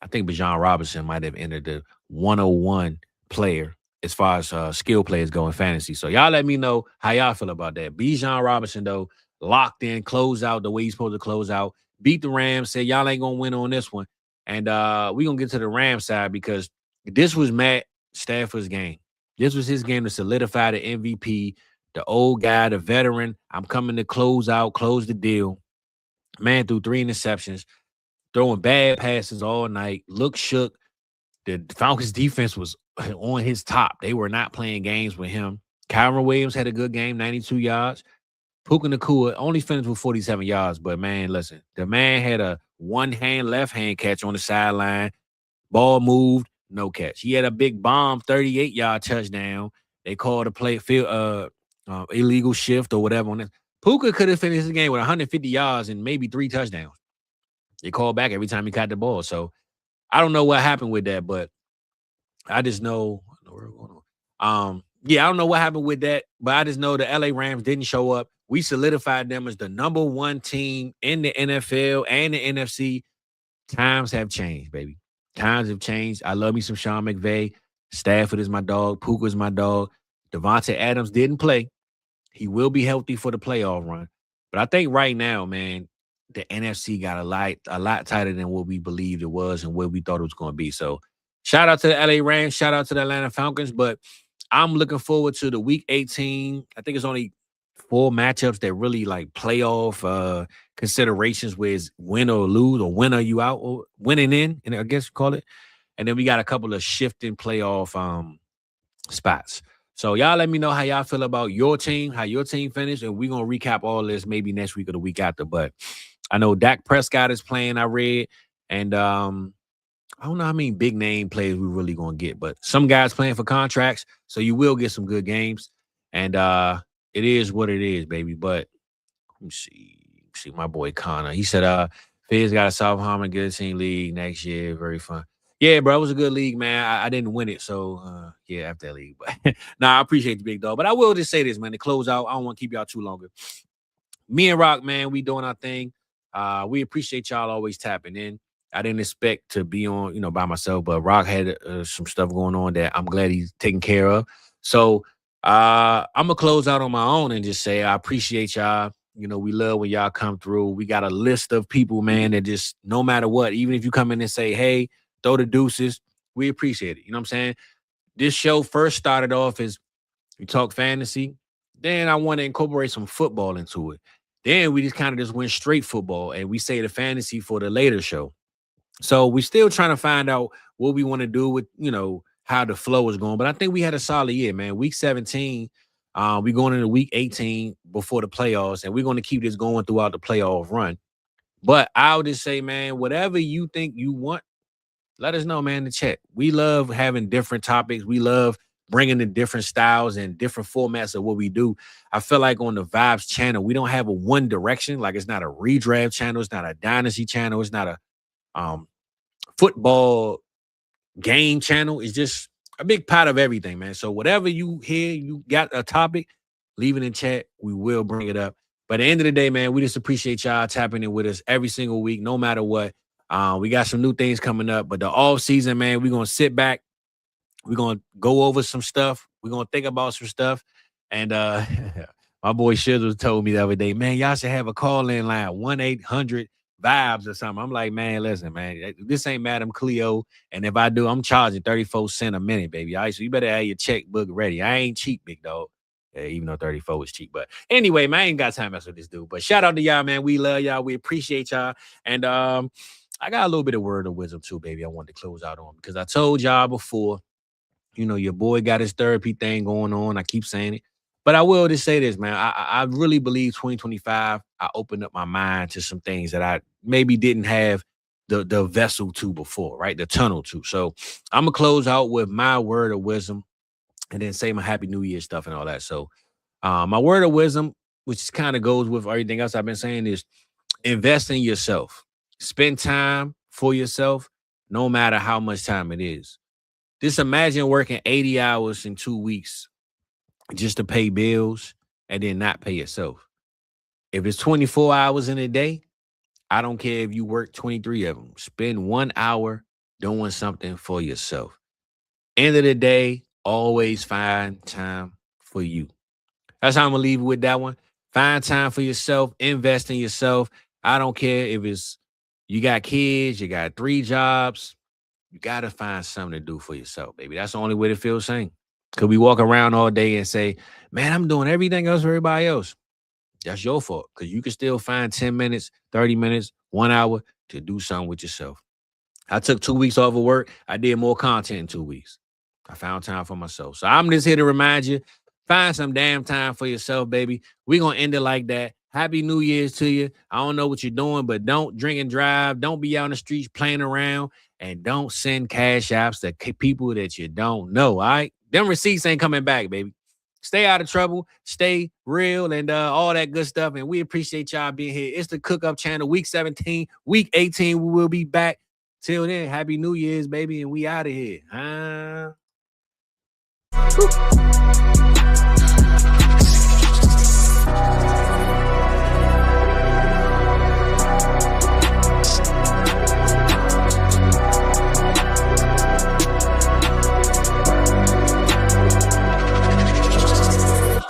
I think Bijan Robinson might have entered the 101 player as far as skill players go in fantasy. So y'all let me know how y'all feel about that. Bijan Robinson, though, locked in, closed out the way he's supposed to close out. Beat the Rams, said y'all ain't going to win on this one. And we're going to get to the Rams side because this was Matt Stafford's game. This was his game to solidify the MVP, the old guy, the veteran. I'm coming to close out, close the deal. Man threw 3 interceptions, throwing bad passes all night, looked shook. The Falcons defense was on his top. They were not playing games with him. Kyron Williams had a good game, 92 yards. Puka Nacua only finished with 47 yards, but, man, listen, the man had a one-hand, left-hand catch on the sideline. Ball moved, no catch. He had a big bomb, 38-yard touchdown. They called a play illegal shift or whatever on it. Puka could have finished the game with 150 yards and maybe 3 touchdowns. They called back every time he caught the ball. So I don't know what happened with that, but I just know. I don't know what happened with that, but I just know the LA Rams didn't show up. We solidified them as the number one team in the NFL and the NFC. Times have changed, baby. Times have changed. I love me some Sean McVay. Stafford is my dog. Puka is my dog. Devontae Adams didn't play. He will be healthy for the playoff run. But I think right now, man, the NFC got a lot tighter than what we believed it was and what we thought it was going to be. So shout out to the LA Rams. Shout out to the Atlanta Falcons. But I'm looking forward to the Week 18. I think it's only 4 matchups that really like playoff considerations where it's win or lose or win or you out or winning in, and I guess you call it. And then we got a couple of shifting playoff spots. So y'all let me know how y'all feel about your team, how your team finished, and we're going to recap all this maybe next week or the week after. But I know Dak Prescott is playing, I read, and I don't know how many big name players we're really going to get, but some guys playing for contracts, so you will get some good games. And it is what it is, baby. But let me see my boy Connor. He said, Fizz got a South Harmon good team league next year. Very fun. Yeah, bro, it was a good league, man. I didn't win it, so yeah, after that league. But I appreciate the big dog. But I will just say this, man, to close out. I don't want to keep y'all too longer. Me and Rock, man, we doing our thing. We appreciate y'all always tapping in. I didn't expect to be on, by myself, but Rock had some stuff going on that I'm glad he's taking care of. So I'm going to close out on my own and just say I appreciate y'all. We love when y'all come through. We got a list of people, man, that just no matter what, even if you come in and say, hey, throw the deuces, we appreciate it. You know what I'm saying? This show first started off as we talk fantasy. Then I want to incorporate some football into it. Then we just kind of went straight football, and we say the fantasy for the later show. So we're still trying to find out what we want to do with, how the flow is going. But I think we had a solid year, man. Week 17, we're going into week 18 before the playoffs, and we're going to keep this going throughout the playoff run. But I'll just say, man, whatever you think you want, let us know, man, in the chat. We love having different topics. We love bringing in different styles and different formats of what we do. I feel like on the Vibes channel, we don't have a one direction. Like, it's not a redraft channel. It's not a dynasty channel. It's not a football game channel. It's just a big pot of everything, man. So whatever you hear, you got a topic, leave it in chat. We will bring it up. But at the end of the day, man, we just appreciate y'all tapping in with us every single week, no matter what. We got some new things coming up, but the off season, man, we're going to sit back. We're going to go over some stuff. We're going to think about some stuff. And my boy Shizzle told me the other day, man, y'all should have a call-in line, 1-800-VIBES or something. I'm like, man, listen, man, this ain't Madam Cleo. And if I do, I'm charging 34 cents a minute, baby. All right, so you better have your checkbook ready. I ain't cheap, big dog. Yeah, even though 34 is cheap. But anyway, man, I ain't got time to mess with this dude. But shout out to y'all, man. We love y'all. We appreciate y'all. And I got a little bit of word of wisdom too, baby. I wanted to close out on because I told y'all before, your boy got his therapy thing going on. I keep saying it. But I will just say this, man. I really believe 2025, I opened up my mind to some things that I maybe didn't have the vessel to before, right? The tunnel to. So I'm going to close out with my word of wisdom and then say my Happy New Year stuff and all that. So my word of wisdom, which kind of goes with everything else I've been saying, is invest in yourself. Spend time for yourself, no matter how much time it is. Just imagine working 80 hours in 2 weeks just to pay bills and then not pay yourself. If it's 24 hours in a day, I don't care if you work 23 of them. Spend 1 hour doing something for yourself. End of the day, always find time for you. That's how I'm going to leave it with that one. Find time for yourself. Invest in yourself. I don't care if it's you got kids, you got 3 jobs. You got to find something to do for yourself, baby. That's the only way to feel sane. Because we walk around all day and say, man, I'm doing everything else for everybody else. That's your fault. Because you can still find 10 minutes, 30 minutes, 1 hour to do something with yourself. I took 2 weeks off of work. I did more content in 2 weeks. I found time for myself. So I'm just here to remind you, find some damn time for yourself, baby. We're going to end it like that. Happy New Year's to you. I don't know what you're doing, but don't drink and drive. Don't be out in the streets playing around. And don't send cash apps to people that you don't know, all right? Them receipts ain't coming back, baby. Stay out of trouble. Stay real and all that good stuff. And we appreciate y'all being here. It's the Cookup channel, week 17, week 18. We will be back. Till then, Happy New Year's, baby, and we out of here.